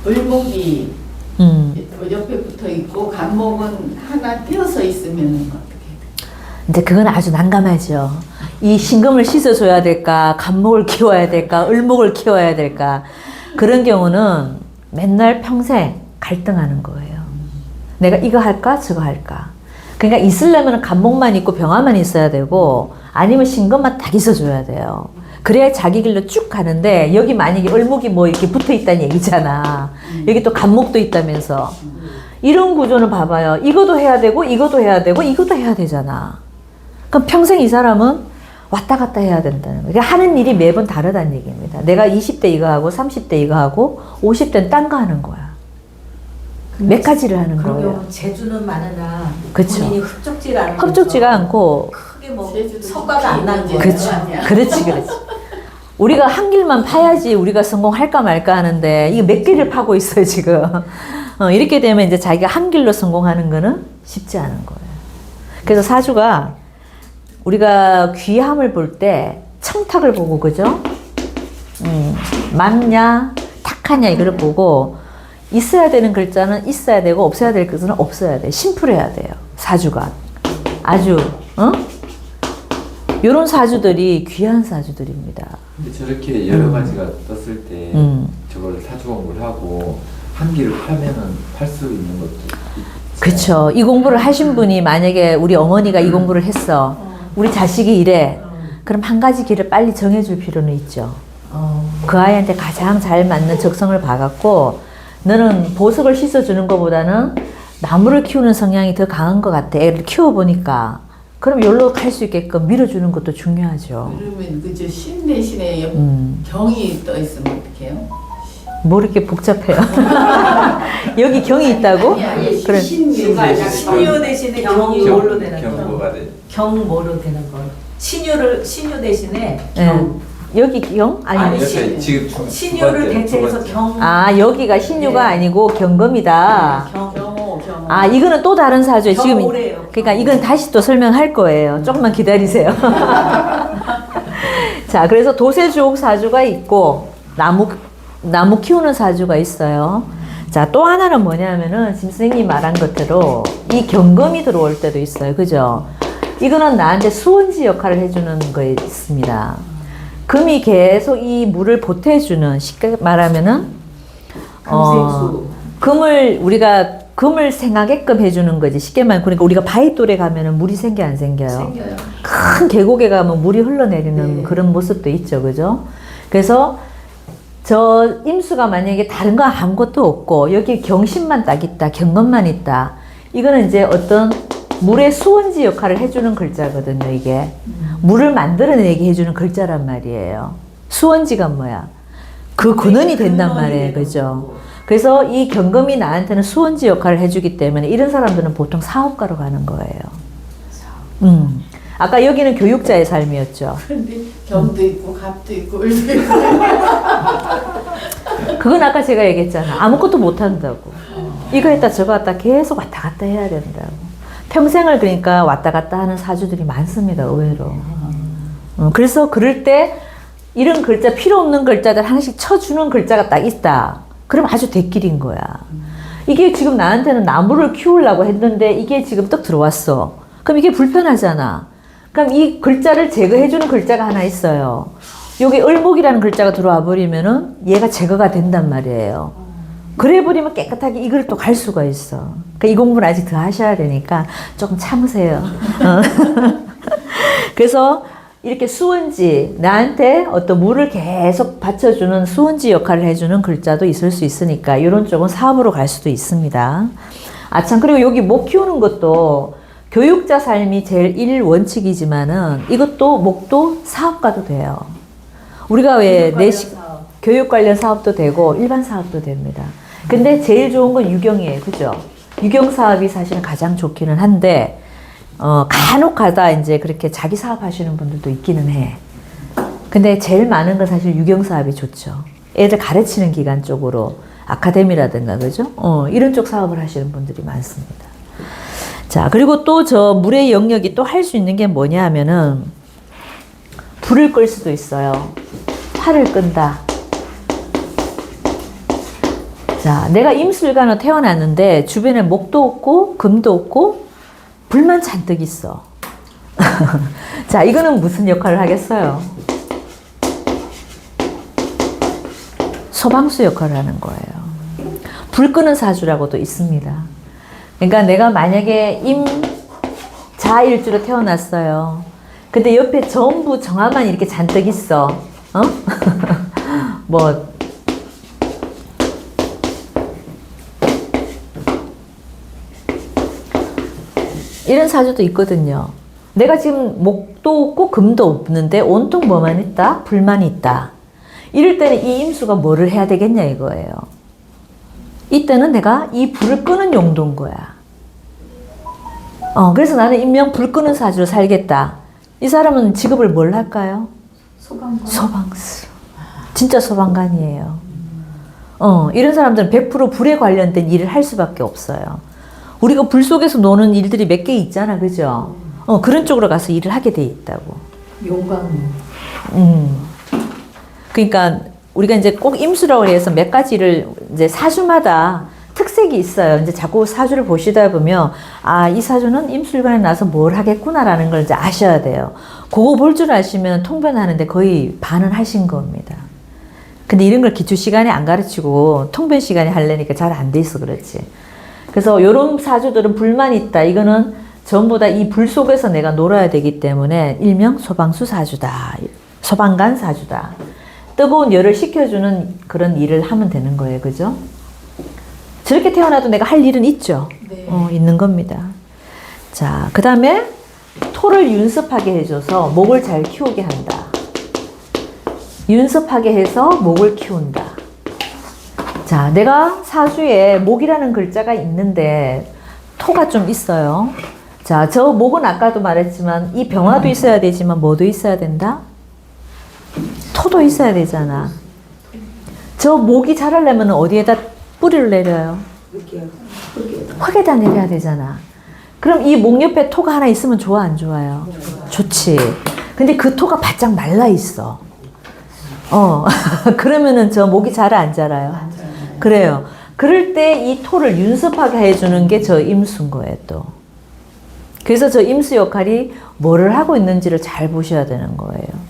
을목이 음. 옆에 붙어 있고 간목은 하나 띄어서 있으면 어떻게? 이제 그건 아주 난감하죠. 이 신금을 씻어줘야 될까, 간목을 키워야 될까, 을목을 키워야 될까. 그런 경우는 맨날 평생 갈등하는 거예요. 내가 이거 할까, 저거 할까. 그러니까 있으려면 간목만 있고 병화만 있어야 되고, 아니면 신금만 딱 있어줘야 돼요. 그래야 자기 길로 쭉 가는데, 여기 만약에 을목이 뭐 이렇게 붙어 있다는 얘기잖아. 여기 또 간목도 있다면서. 이런 구조는 봐봐요. 이것도 해야 되고, 이것도 해야 되고, 이것도 해야 되잖아. 그럼 평생 이 사람은 왔다 갔다 해야 된다는 거예요. 그러니까 하는 일이 매번 다르다는 얘기입니다. 내가 20대 이거 하고 30대 이거 하고 50대는 딴 거 하는 거야. 몇 가지를 하는 그런 거예요. 경우는 재주는 많으나 그쵸. 본인이 흡족지가 않으면서 흡족지가 않고 크게 뭐 제주도 성과가 안 나는 거예요. 그렇죠. 아니야. 그렇지. 우리가 한 길만 파야지 우리가 성공할까 말까 하는데 이거 몇 개를 파고 있어요 지금. 이렇게 되면 이제 자기가 한 길로 성공하는 거는 쉽지 않은 거예요. 그래서 사주가 우리가 귀함을 볼 때 청탁을 보고 그죠? 많냐 탁하냐 이걸 보고 있어야 되는 글자는 있어야 되고 없어야 될 글자는 없어야 돼. 심플해야 돼요. 사주가 아주 이런 사주들이 귀한 사주들입니다. 근데 저렇게 여러 가지가 떴을 때 저걸 사주 공부를 하고 한 길을 팔면은 팔 수 있는 것도 있죠. 그렇죠. 이 공부를 하신 분이 만약에 우리 어머니가 이 공부를 했어. 우리 자식이 이래. 그럼 한 가지 길을 빨리 정해줄 필요는 있죠. 그 아이한테 가장 잘 맞는 적성을 봐갖고 너는 보석을 씻어주는 것보다는 나무를 키우는 성향이 더 강한 것 같아. 애를 키워보니까. 그럼 여기로 갈 수 있게끔 밀어주는 것도 중요하죠. 그러면 그저 신 대신에 경이 떠 있으면 어떡해요? 뭐 이렇게 복잡해요. 여기 경이 있다고? 아니, 그래. 신유 대신에 경이 뭘로 되는 거? 경고가 돼. 경 뭐로 되는 거? 신유 대신에 네. 경. 여기 경? 아니, 아니, 옆에 지금 두 신유를 번째, 대체해서 두 번째. 경. 아, 여기가 신유가 네. 아니고 경금이다. 경. 경호. 아, 이거는 또 다른 사주예요. 지금 경호래요. 그러니까 이건 다시 또 설명할 거예요. 조금만 기다리세요. 자, 그래서 도세주옥 사주가 있고 나무 키우는 사주가 있어요. 자, 또 하나는 뭐냐면은 지금 선생님이 말한 것대로 이 경금이 들어올 때도 있어요. 그죠? 이거는 나한테 수원지 역할을 해주는 거에 있습니다. 금이 계속 이 물을 보태주는, 쉽게 말하면은 금생수. 우리가 금을 생하게끔 해주는 거지. 쉽게 말하면 그러니까 우리가 바위돌에 가면은 물이 생겨 안 생겨요? 생겨요. 큰 계곡에 가면 물이 흘러내리는 네. 그런 모습도 있죠. 그죠? 그래서 저 임수가 만약에 다른 거 아무것도 없고 여기 경신만 딱 있다. 경금만 있다. 이거는 이제 어떤 물의 수원지 역할을 해주는 글자거든요. 이게 물을 만들어내게 해주는 글자란 말이에요. 수원지가 뭐야? 그 근원이 된단 말이에요. 그죠? 그래서 이 경금이 나한테는 수원지 역할을 해주기 때문에 이런 사람들은 보통 사업가로 가는 거예요. 아까 여기는 교육자의 삶이었죠. 근데 경도 있고 갑도 있고 을도 있고. 그건 아까 제가 얘기했잖아. 아무것도 못 한다고. 이거 했다 저거 했다 계속 왔다 갔다 해야 된다고. 평생을 그러니까 왔다 갔다 하는 사주들이 많습니다. 의외로. 그래서 그럴 때 이런 글자 필요 없는 글자들 하나씩 쳐주는 글자가 딱 있다. 그럼 아주 대길인 거야. 이게 지금 나한테는 나무를 키우려고 했는데 이게 지금 떡 들어왔어. 그럼 이게 불편하잖아. 그럼 이 글자를 제거해주는 글자가 하나 있어요. 여기 을목이라는 글자가 들어와 버리면은 얘가 제거가 된단 말이에요. 그래 버리면 깨끗하게 이걸 또 갈 수가 있어. 그러니까 이 공부는 아직 더 하셔야 되니까 조금 참으세요. 그래서 이렇게 수은지, 나한테 어떤 물을 계속 받쳐주는 수은지 역할을 해주는 글자도 있을 수 있으니까 이런 쪽은 사업으로 갈 수도 있습니다. 아, 참, 그리고 여기 목 키우는 것도 교육자 삶이 제일 1원칙이지만은 이것도 목도 사업가도 돼요. 우리가 왜 교육 관련 사업도 되고 일반 사업도 됩니다. 근데 제일 좋은 건 유경이에요. 그죠? 유경 사업이 사실은 가장 좋기는 한데, 간혹 가다 이제 그렇게 자기 사업 하시는 분들도 있기는 해. 근데 제일 많은 건 사실 유경 사업이 좋죠. 애들 가르치는 기관 쪽으로 아카데미라든가, 그죠? 이런 쪽 사업을 하시는 분들이 많습니다. 자, 자, 그리고 또 저 물의 영역이 또 할 수 있는 게 뭐냐 하면은 불을 끌 수도 있어요. 화를 끈다. 자, 내가 임술관으로 태어났는데 주변에 목도 없고 금도 없고 불만 잔뜩 있어. 자, 이거는 무슨 역할을 하겠어요? 소방수 역할을 하는 거예요. 불 끄는 사주라고도 있습니다. 그러니까 내가 만약에 임자일주로 태어났어요. 근데 옆에 전부 정화만 이렇게 잔뜩 있어. 어? 뭐 이런 사주도 있거든요. 내가 지금 목도 없고 금도 없는데 온통 뭐만 있다? 불만 있다. 이럴 때는 이 임수가 뭐를 해야 되겠냐 이거예요. 이때는 내가 이 불을 끄는 용도인 거야. 그래서 나는 인명 불 끄는 사주로 살겠다. 이 사람은 직업을 뭘 할까요? 소방수. 진짜 소방관이에요. 이런 사람들은 100% 불에 관련된 일을 할 수밖에 없어요. 우리가 불 속에서 노는 일들이 몇 개 있잖아, 그죠? 그런 쪽으로 가서 일을 하게 돼 있다고. 용광로. 그러니까 우리가 이제 꼭 임수라고 해서 몇 가지를 이제 사주마다 특색이 있어요. 이제 자꾸 사주를 보시다 보면 아, 이 사주는 임술관에 나서 뭘 하겠구나라는 걸 이제 아셔야 돼요. 그거 볼 줄 아시면 통변하는데 거의 반은 하신 겁니다. 근데 이런 걸 기초 시간에 안 가르치고 통변 시간에 하려니까 잘 안 돼 있어 그렇지. 그래서 요런 사주들은 불만 있다. 이거는 전부 다 이 불 속에서 내가 놀아야 되기 때문에 일명 소방수 사주다. 소방관 사주다. 뜨거운 열을 식혀주는 그런 일을 하면 되는 거예요. 그죠? 저렇게 태어나도 내가 할 일은 있죠. 네. 있는 겁니다. 자, 그 다음에 토를 윤습하게 해줘서 목을 잘 키우게 한다. 윤습하게 해서 목을 키운다. 자, 내가 사주에 목이라는 글자가 있는데 토가 좀 있어요. 자, 저 목은 아까도 말했지만 이 병화도 있어야 되지만 뭐도 있어야 된다? 토도 있어야 되잖아. 저 목이 자라려면 어디에다 뿌리를 내려요? 흙에다 내려야 되잖아. 그럼 이 목 옆에 토가 하나 있으면 좋아, 안 좋아요? 좋지. 근데 그 토가 바짝 말라 있어. 그러면은 저 목이 자라, 안 자라요? 그래요. 그럴 때 이 토를 윤습하게 해주는 게 저 임수인 거예요, 또. 그래서 저 임수 역할이 뭐를 하고 있는지를 잘 보셔야 되는 거예요.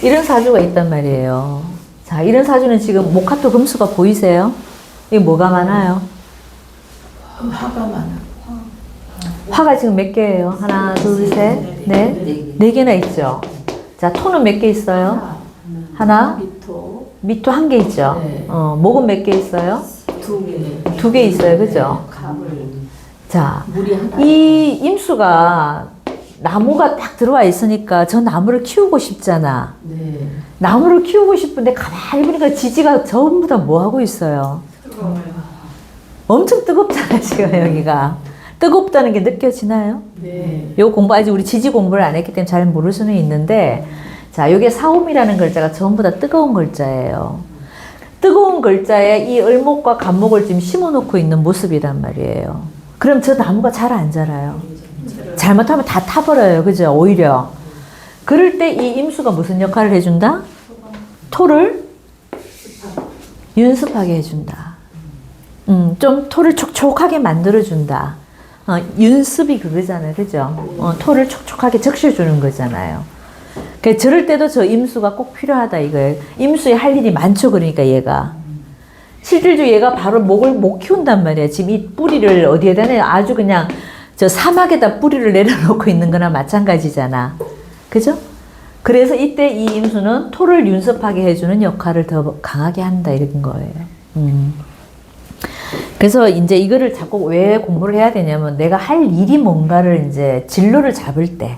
이런 사주가 있단 말이에요. 자, 이런 사주는 지금 목화토 금수가 보이세요? 이게 뭐가 많아요? 화가 많아. 화가 지금 몇 개예요? 하나, 둘, 셋, 넷. 네 개나 있죠. 자, 토는 몇 개 있어요? 하나, 미토 미토 한 개 있죠. 네. 목은 몇 개 있어요? 2개. 두 개 있어요. 그죠? 갑을 자, 물이 하나. 이 임수가 나무가 딱 들어와 있으니까 저 나무를 키우고 싶잖아. 네. 나무를 키우고 싶은데 가만히 보니까 지지가 전부 다 뭐 하고 있어요? 엄청 뜨겁잖아요, 지금 여기가. 뜨겁다는 게 느껴지나요? 네. 요 공부, 아직 우리 지지 공부를 안 했기 때문에 잘 모를 수는 있는데, 자, 요게 사옴이라는 글자가 전부 다 뜨거운 글자예요. 뜨거운 글자에 이 을목과 간목을 지금 심어 놓고 있는 모습이란 말이에요. 그럼 저 나무가 잘 안 자라요. 잘못하면 다 타버려요. 그죠? 오히려. 그럴 때 이 임수가 무슨 역할을 해준다? 토를 윤습하게 해준다. 좀 토를 촉촉하게 만들어준다. 윤습이 그거잖아요. 그죠? 토를 촉촉하게 적셔주는 거잖아요. 그러니까 저럴 때도 저 임수가 꼭 필요하다 이거예요. 임수에 할 일이 많죠. 그러니까 얘가. 실질적으로 얘가 바로 목을 못 키운단 말이에요. 지금 이 뿌리를 어디에다 내요? 아주 그냥 저 사막에다 뿌리를 내려놓고 있는 거나 마찬가지잖아. 그죠? 그래서 이때 이 임수는 토를 윤습하게 해주는 역할을 더 강하게 한다 이런 거예요. 그래서 이제 이거를 자꾸 왜 공부를 해야 되냐면 내가 할 일이 뭔가를 이제 진로를 잡을 때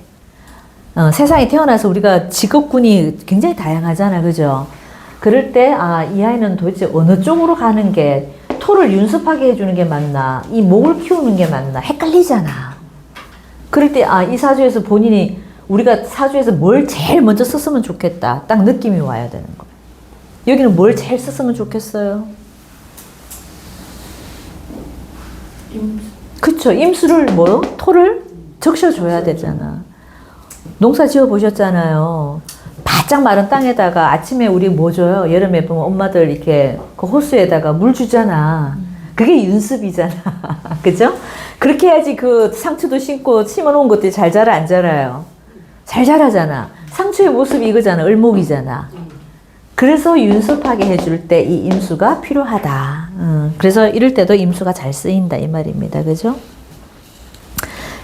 세상에 태어나서 우리가 직업군이 굉장히 다양하잖아. 그죠? 그럴 때 아, 이 아이는 도대체 어느 쪽으로 가는 게 토를 윤습하게 해주는 게 맞나, 이 목을 키우는 게 맞나, 헷갈리잖아. 그럴 때, 아, 이 사주에서 본인이, 우리가 사주에서 뭘 제일 먼저 썼으면 좋겠다. 딱 느낌이 와야 되는 거예요. 여기는 뭘 제일 썼으면 좋겠어요? 그쵸. 임수를 뭐로? 토를 적셔줘야 되잖아. 농사 지어 보셨잖아요. 바짝 마른 땅에다가 아침에 우리 뭐 줘요? 여름에 보면 엄마들 이렇게 그 호수에다가 물 주잖아. 그게 윤습이잖아. 그죠? 그렇게 해야지 그 상추도 심고 심어놓은 것들이 잘 자라, 안 자라요? 잘 자라잖아. 상추의 모습이 이거잖아. 을목이잖아. 그래서 윤습하게 해줄 때 이 임수가 필요하다. 그래서 이럴 때도 임수가 잘 쓰인다 이 말입니다. 그죠?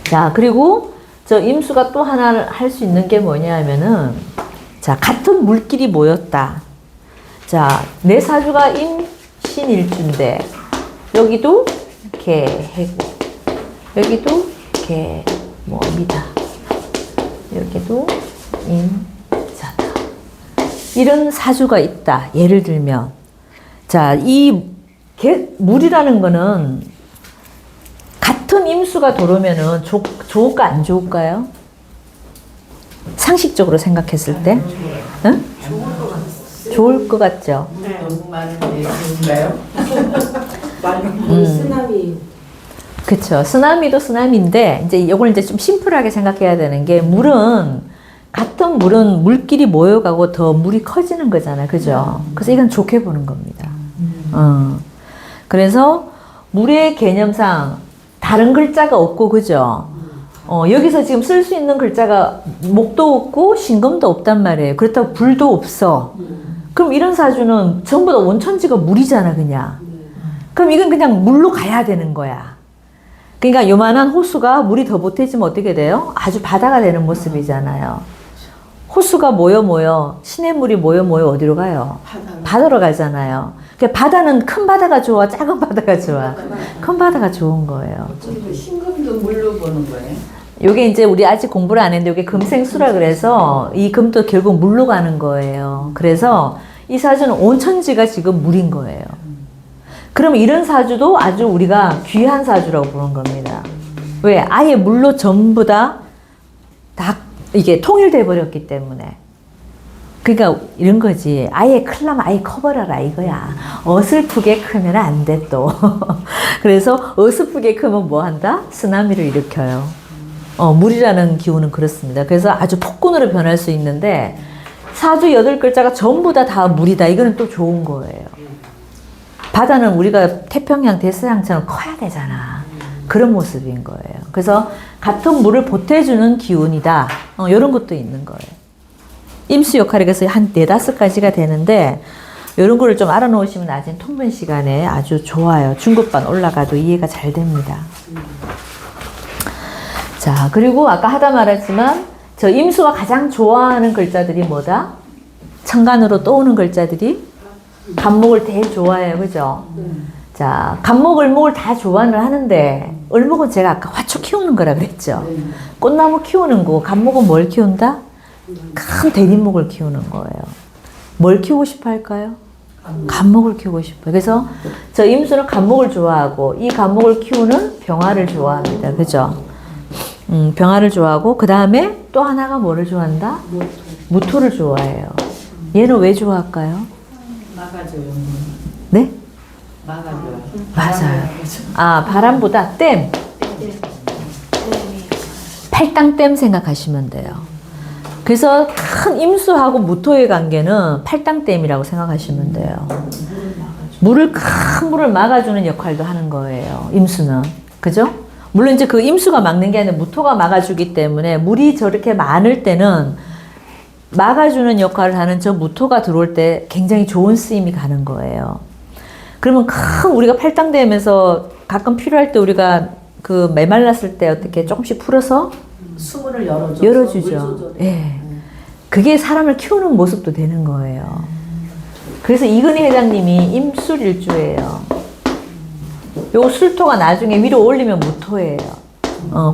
자, 그리고 저 임수가 또 하나 할 수 있는 게 뭐냐 하면은, 자, 같은 물길이 모였다. 자, 내 사주가 임신일주인데 여기도 개해고, 여기도 개모입니다. 여기도 임자다. 이런 사주가 있다. 예를 들면, 자, 이 물이라는 거는 같은 임수가 들어오면은 좋을까 안 좋을까요? 상식적으로 생각했을 때, 응? 좋을 것 같죠. 너무 많은데 좋은가요? 쓰나미. 그쵸. 쓰나미도 쓰나미인데, 이제 이걸 이제 좀 심플하게 생각해야 되는 게, 같은 물은 물끼리 모여가고 더 물이 커지는 거잖아요. 그죠? 그래서 이건 좋게 보는 겁니다. 그래서 물의 개념상 다른 글자가 없고, 그죠? 여기서 지금 쓸 수 있는 글자가 목도 없고 신금도 없단 말이에요. 그렇다고 불도 없어. 그럼 이런 사주는 전부 다 원천지가 물이잖아, 그냥. 그럼 이건 그냥 물로 가야 되는 거야. 그러니까 요만한 호수가 물이 더 보태지면 어떻게 돼요? 아주 바다가 되는 모습이잖아요. 호수가 모여 시냇물이 모여 어디로 가요? 바다로 가잖아요. 그러니까 바다는 큰 바다가 좋아, 작은 바다가 좋아? 큰 바다가 좋은 거예요. 신금도 물로 보는 거예요? 요게 이제 우리 아직 공부를 안 했는데 요게 금생수라 그래서 이 금도 결국 물로 가는 거예요. 그래서 이 사주는 온천지가 지금 물인 거예요. 그럼 이런 사주도 아주 우리가 귀한 사주라고 부르는 겁니다. 왜? 아예 물로 전부 다 이게 통일돼 버렸기 때문에. 그러니까 이런 거지. 아예 클라면 아예 커버려라 이거야. 어설프게 크면 안 돼 또. 그래서 어설프게 크면 뭐 한다? 쓰나미를 일으켜요. 물이라는 기운은 그렇습니다. 그래서 아주 폭군으로 변할 수 있는데 사주 8글자가 전부 다 물이다. 이거는 또 좋은 거예요. 바다는 우리가 태평양, 대서양처럼 커야 되잖아. 그런 모습인 거예요. 그래서 같은 물을 보태주는 기운이다. 이런 것도 있는 거예요. 임수 역할이 그래서 한 4-5가지가 되는데 이런 거를 좀 알아놓으시면 나중에 통변 시간에 아주 좋아요. 중급반 올라가도 이해가 잘 됩니다. 자, 그리고 아까 하다 말했지만 저 임수가 가장 좋아하는 글자들이 뭐다? 천간으로 떠오는 글자들이 간목을 제일 좋아해요. 그죠? 자, 간목, 을목을 다 좋아는 하는데 을목은 제가 아까 화초 키우는 거라 그랬죠. 꽃나무 키우는 거. 간목은 뭘 키운다? 큰 대림목을 키우는 거예요. 뭘 키우고 싶어 할까요? 간목을 키우고 싶어요. 그래서 저 임수는 간목을 좋아하고 이 간목을 키우는 병화를 좋아합니다. 그죠? 병화를 좋아하고 그 다음에 또 하나가 뭐를 좋아한다? 무토를 좋아해요. 얘는 왜 좋아할까요? 막아줘요. 네? 막아줘요. 맞아요. 아, 바람보다 댐. 팔당댐 생각하시면 돼요. 그래서 큰 임수하고 무토의 관계는 팔당댐이라고 생각하시면 돼요. 큰 물을 막아주는 역할도 하는 거예요. 임수는. 그죠? 물론 이제 그 임수가 막는 게 아니라 무토가 막아주기 때문에 물이 저렇게 많을 때는 막아주는 역할을 하는 저 무토가 들어올 때 굉장히 좋은 쓰임이 가는 거예요. 그러면 우리가 팔당댐에서 가끔 필요할 때 우리가 그 메말랐을 때 어떻게 조금씩 풀어서 수문을 열어주죠. 예. 그게 사람을 키우는 모습도 되는 거예요. 그래서 이근희 회장님이 임술일주예요. 요 술토가 나중에 위로 올리면 무토예요.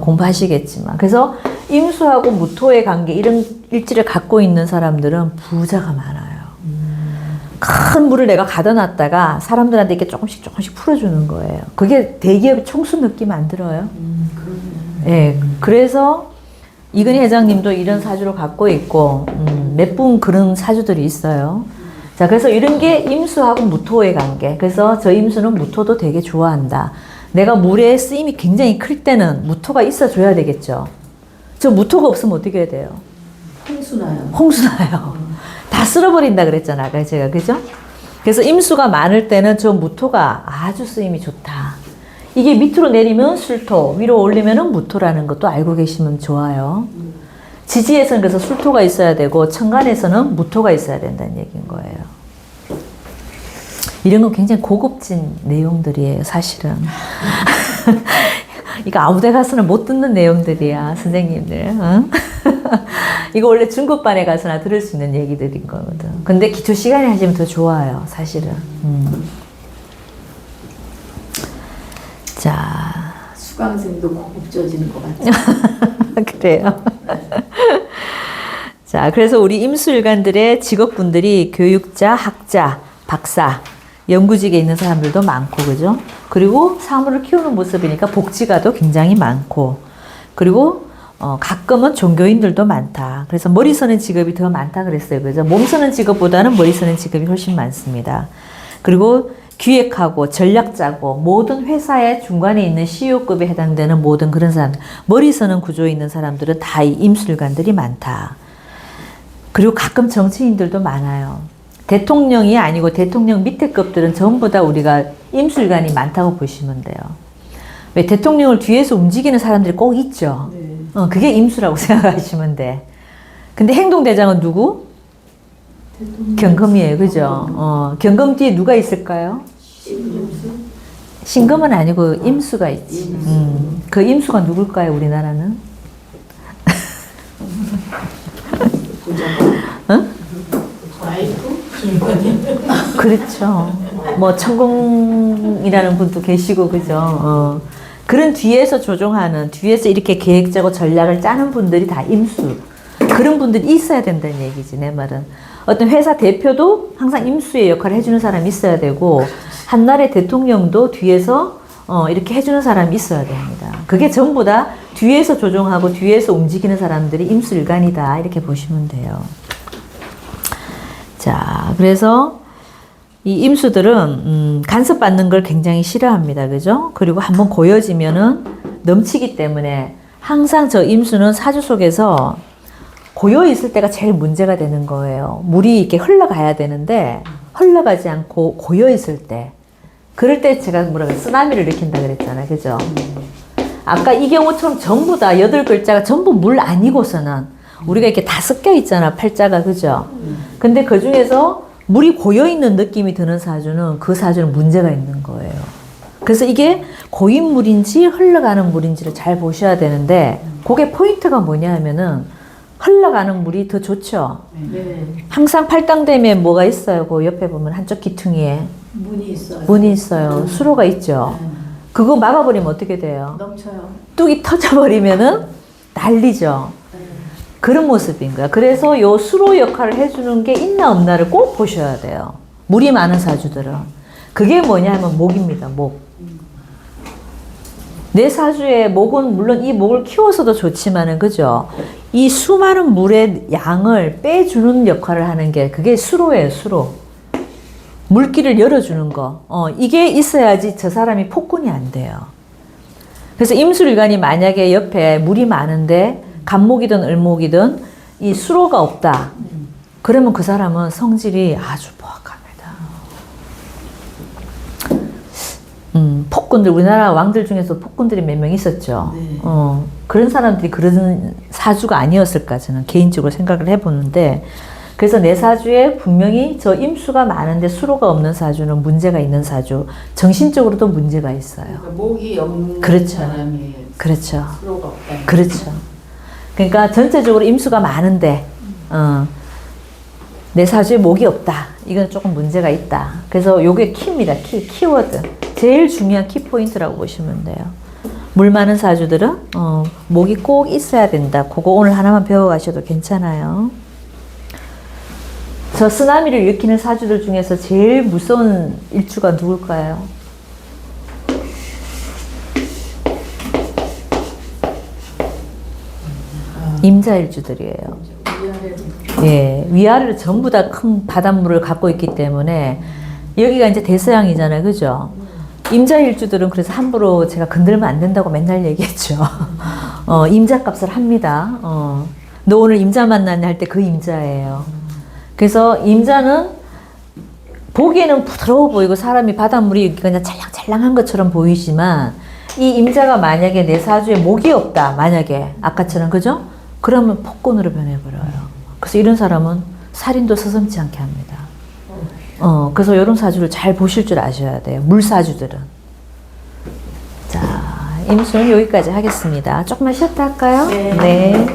공부하시겠지만. 그래서 임수하고 무토의 관계, 이런 일지를 갖고 있는 사람들은 부자가 많아요. 큰 물을 내가 가둬 놨다가 사람들한테 이렇게 조금씩 조금씩 풀어주는 거예요. 그게 대기업의 총수 느낌 안 들어요? 예, 그래서 이근희 회장님도 이런 사주를 갖고 있고, 몇 분 그런 사주들이 있어요. 자, 그래서 이런 게 임수하고 무토의 관계. 그래서 저 임수는 무토도 되게 좋아한다. 내가 물에 쓰임이 굉장히 클 때는 무토가 있어줘야 되겠죠. 저 무토가 없으면 어떻게 해야 돼요? 홍수나요. 홍수나요. 다 쓸어버린다 그랬잖아, 아까 제가. 그죠? 그래서 임수가 많을 때는 저 무토가 아주 쓰임이 좋다. 이게 밑으로 내리면 술토, 위로 올리면 무토라는 것도 알고 계시면 좋아요. 지지에서는 그래서 술토가 있어야 되고 천간에서는 무토가 있어야 된다는 얘기인 거예요. 이런 건 굉장히 고급진 내용들이에요, 사실은. 이거 아무데 가서는 못 듣는 내용들이야, 선생님들. 응? 이거 원래 중급반에 가서나 들을 수 있는 얘기들인 거거든. 근데 기초 시간에 하시면 더 좋아요, 사실은. 자. 수강생도 고급져지는 것 같아요. 그래요. 자, 그래서 우리 임수일간들의 직업군들이 교육자, 학자, 박사, 연구직에 있는 사람들도 많고, 그죠? 그리고 사물을 키우는 모습이니까 복지가도 굉장히 많고, 그리고 가끔은 종교인들도 많다. 그래서 머리 쓰는 직업이 더 많다 그랬어요. 그죠? 몸 쓰는 직업보다는 머리 쓰는 직업이 훨씬 많습니다. 그리고 기획하고 전략 짜고 모든 회사의 중간에 있는 CEO급에 해당되는 모든 그런 사람, 머리 쓰는 구조에 있는 사람들은 다 이 임술관들이 많다. 그리고 가끔 정치인들도 많아요. 대통령이 아니고 대통령 밑에 급들은 전부 다 우리가 임술관이 많다고 보시면 돼요. 왜 대통령을 뒤에서 움직이는 사람들이 꼭 있죠. 그게 임수라고 생각하시면 돼. 근데 행동대장은 누구? 경금이에요. 그죠? 경금 뒤에 누가 있을까요? 신금은 아니고 임수가 있지. 그 임수가 누굴까요, 우리나라는? 응? 와이프? 그렇죠. 뭐 천공이라는 분도 계시고, 그죠? 그런 뒤에서 조종하는, 뒤에서 이렇게 계획 짜고 전략을 짜는 분들이 다 임수. 그런 분들이 있어야 된다는 얘기지, 내 말은. 어떤 회사 대표도 항상 임수의 역할을 해주는 사람이 있어야 되고, 한 나라의 대통령도 뒤에서 이렇게 해주는 사람이 있어야 됩니다. 그게 전부 다 뒤에서 조종하고 뒤에서 움직이는 사람들이 임수일간이다. 이렇게 보시면 돼요. 자, 그래서 이 임수들은 간섭받는 걸 굉장히 싫어합니다. 그죠? 그리고 한번 고여지면은 넘치기 때문에 항상 저 임수는 사주 속에서 고여 있을 때가 제일 문제가 되는 거예요. 물이 이렇게 흘러가야 되는데 흘러가지 않고 고여 있을 때, 그럴 때 제가 뭐라고 쓰나미를 일으킨다 그랬잖아요. 그죠? 아까 이 경우처럼 전부 다 8글자가 전부 물 아니고서는 우리가 이렇게 다 섞여 있잖아, 팔자가. 그죠? 근데 그 중에서 물이 고여 있는 느낌이 드는 사주는 그 사주는 문제가 있는 거예요. 그래서 이게 고인 물인지 흘러가는 물인지를 잘 보셔야 되는데, 그게 포인트가 뭐냐 하면은 흘러가는 물이 더 좋죠. 네. 항상 팔당댐에 뭐가 있어요? 그 옆에 보면 한쪽 기퉁이에 문이 있어요. 문이 있어요. 수로가 있죠. 그거 막아버리면 어떻게 돼요? 넘쳐요. 뚝이 터져버리면은 난리죠. 그런 모습인 거야. 그래서 요 수로 역할을 해주는 게 있나 없나를 꼭 보셔야 돼요. 물이 많은 사주들은. 그게 뭐냐 하면 목입니다. 목. 내 사주의 목은 물론 이 목을 키워서도 좋지만은, 그죠? 이 수많은 물의 양을 빼주는 역할을 하는 게 그게 수로예요, 수로. 물길을 열어주는 거. 이게 있어야지 저 사람이 폭군이 안 돼요. 그래서 임술일간이 만약에 옆에 물이 많은데 간목이든 을목이든 이 수로가 없다. 그러면 그 사람은 성질이 아주 포악합니다. 폭군들, 우리나라 왕들 중에서 폭군들이 몇 명 있었죠. 네. 그런 사람들이 그런 사주가 아니었을까 저는 개인적으로 생각을 해보는데, 그래서 내 사주에 분명히 저 임수가 많은데 수로가 없는 사주는 문제가 있는 사주, 정신적으로도 문제가 있어요. 그러니까 목이 없는 그렇죠. 사람이 그렇죠. 수로가 없다. 그렇죠. 그러니까 전체적으로 임수가 많은데 내 사주에 목이 없다. 이건 조금 문제가 있다. 그래서 요게 키입니다. 키워드. 제일 중요한 키포인트라고 보시면 돼요. 물 많은 사주들은 목이 꼭 있어야 된다. 그거 오늘 하나만 배워가셔도 괜찮아요. 저 쓰나미를 일으키는 사주들 중에서 제일 무서운 일주가 누굴까요? 임자일주들이에요. 예, 위아래로 전부 다 큰 바닷물을 갖고 있기 때문에 여기가 이제 대서양이잖아요, 그죠? 임자일주들은 그래서 함부로 제가 건들면 안 된다고 맨날 얘기했죠. 임자값을 합니다. 너 오늘 임자 만났네 할 때 그 임자예요. 그래서 임자는 보기에는 부드러워 보이고 사람이 바닷물이 그냥 찰랑찰랑한 것처럼 보이지만 이 임자가 만약에 내 사주에 목이 없다, 만약에 아까처럼, 그죠? 그러면 폭군으로 변해버려요. 그래서 이런 사람은 살인도 서슴지 않게 합니다. 그래서 이런 사주를 잘 보실 줄 아셔야 돼요. 물사주들은. 자, 임수는 여기까지 하겠습니다. 조금만 쉬었다 할까요? 네. 네.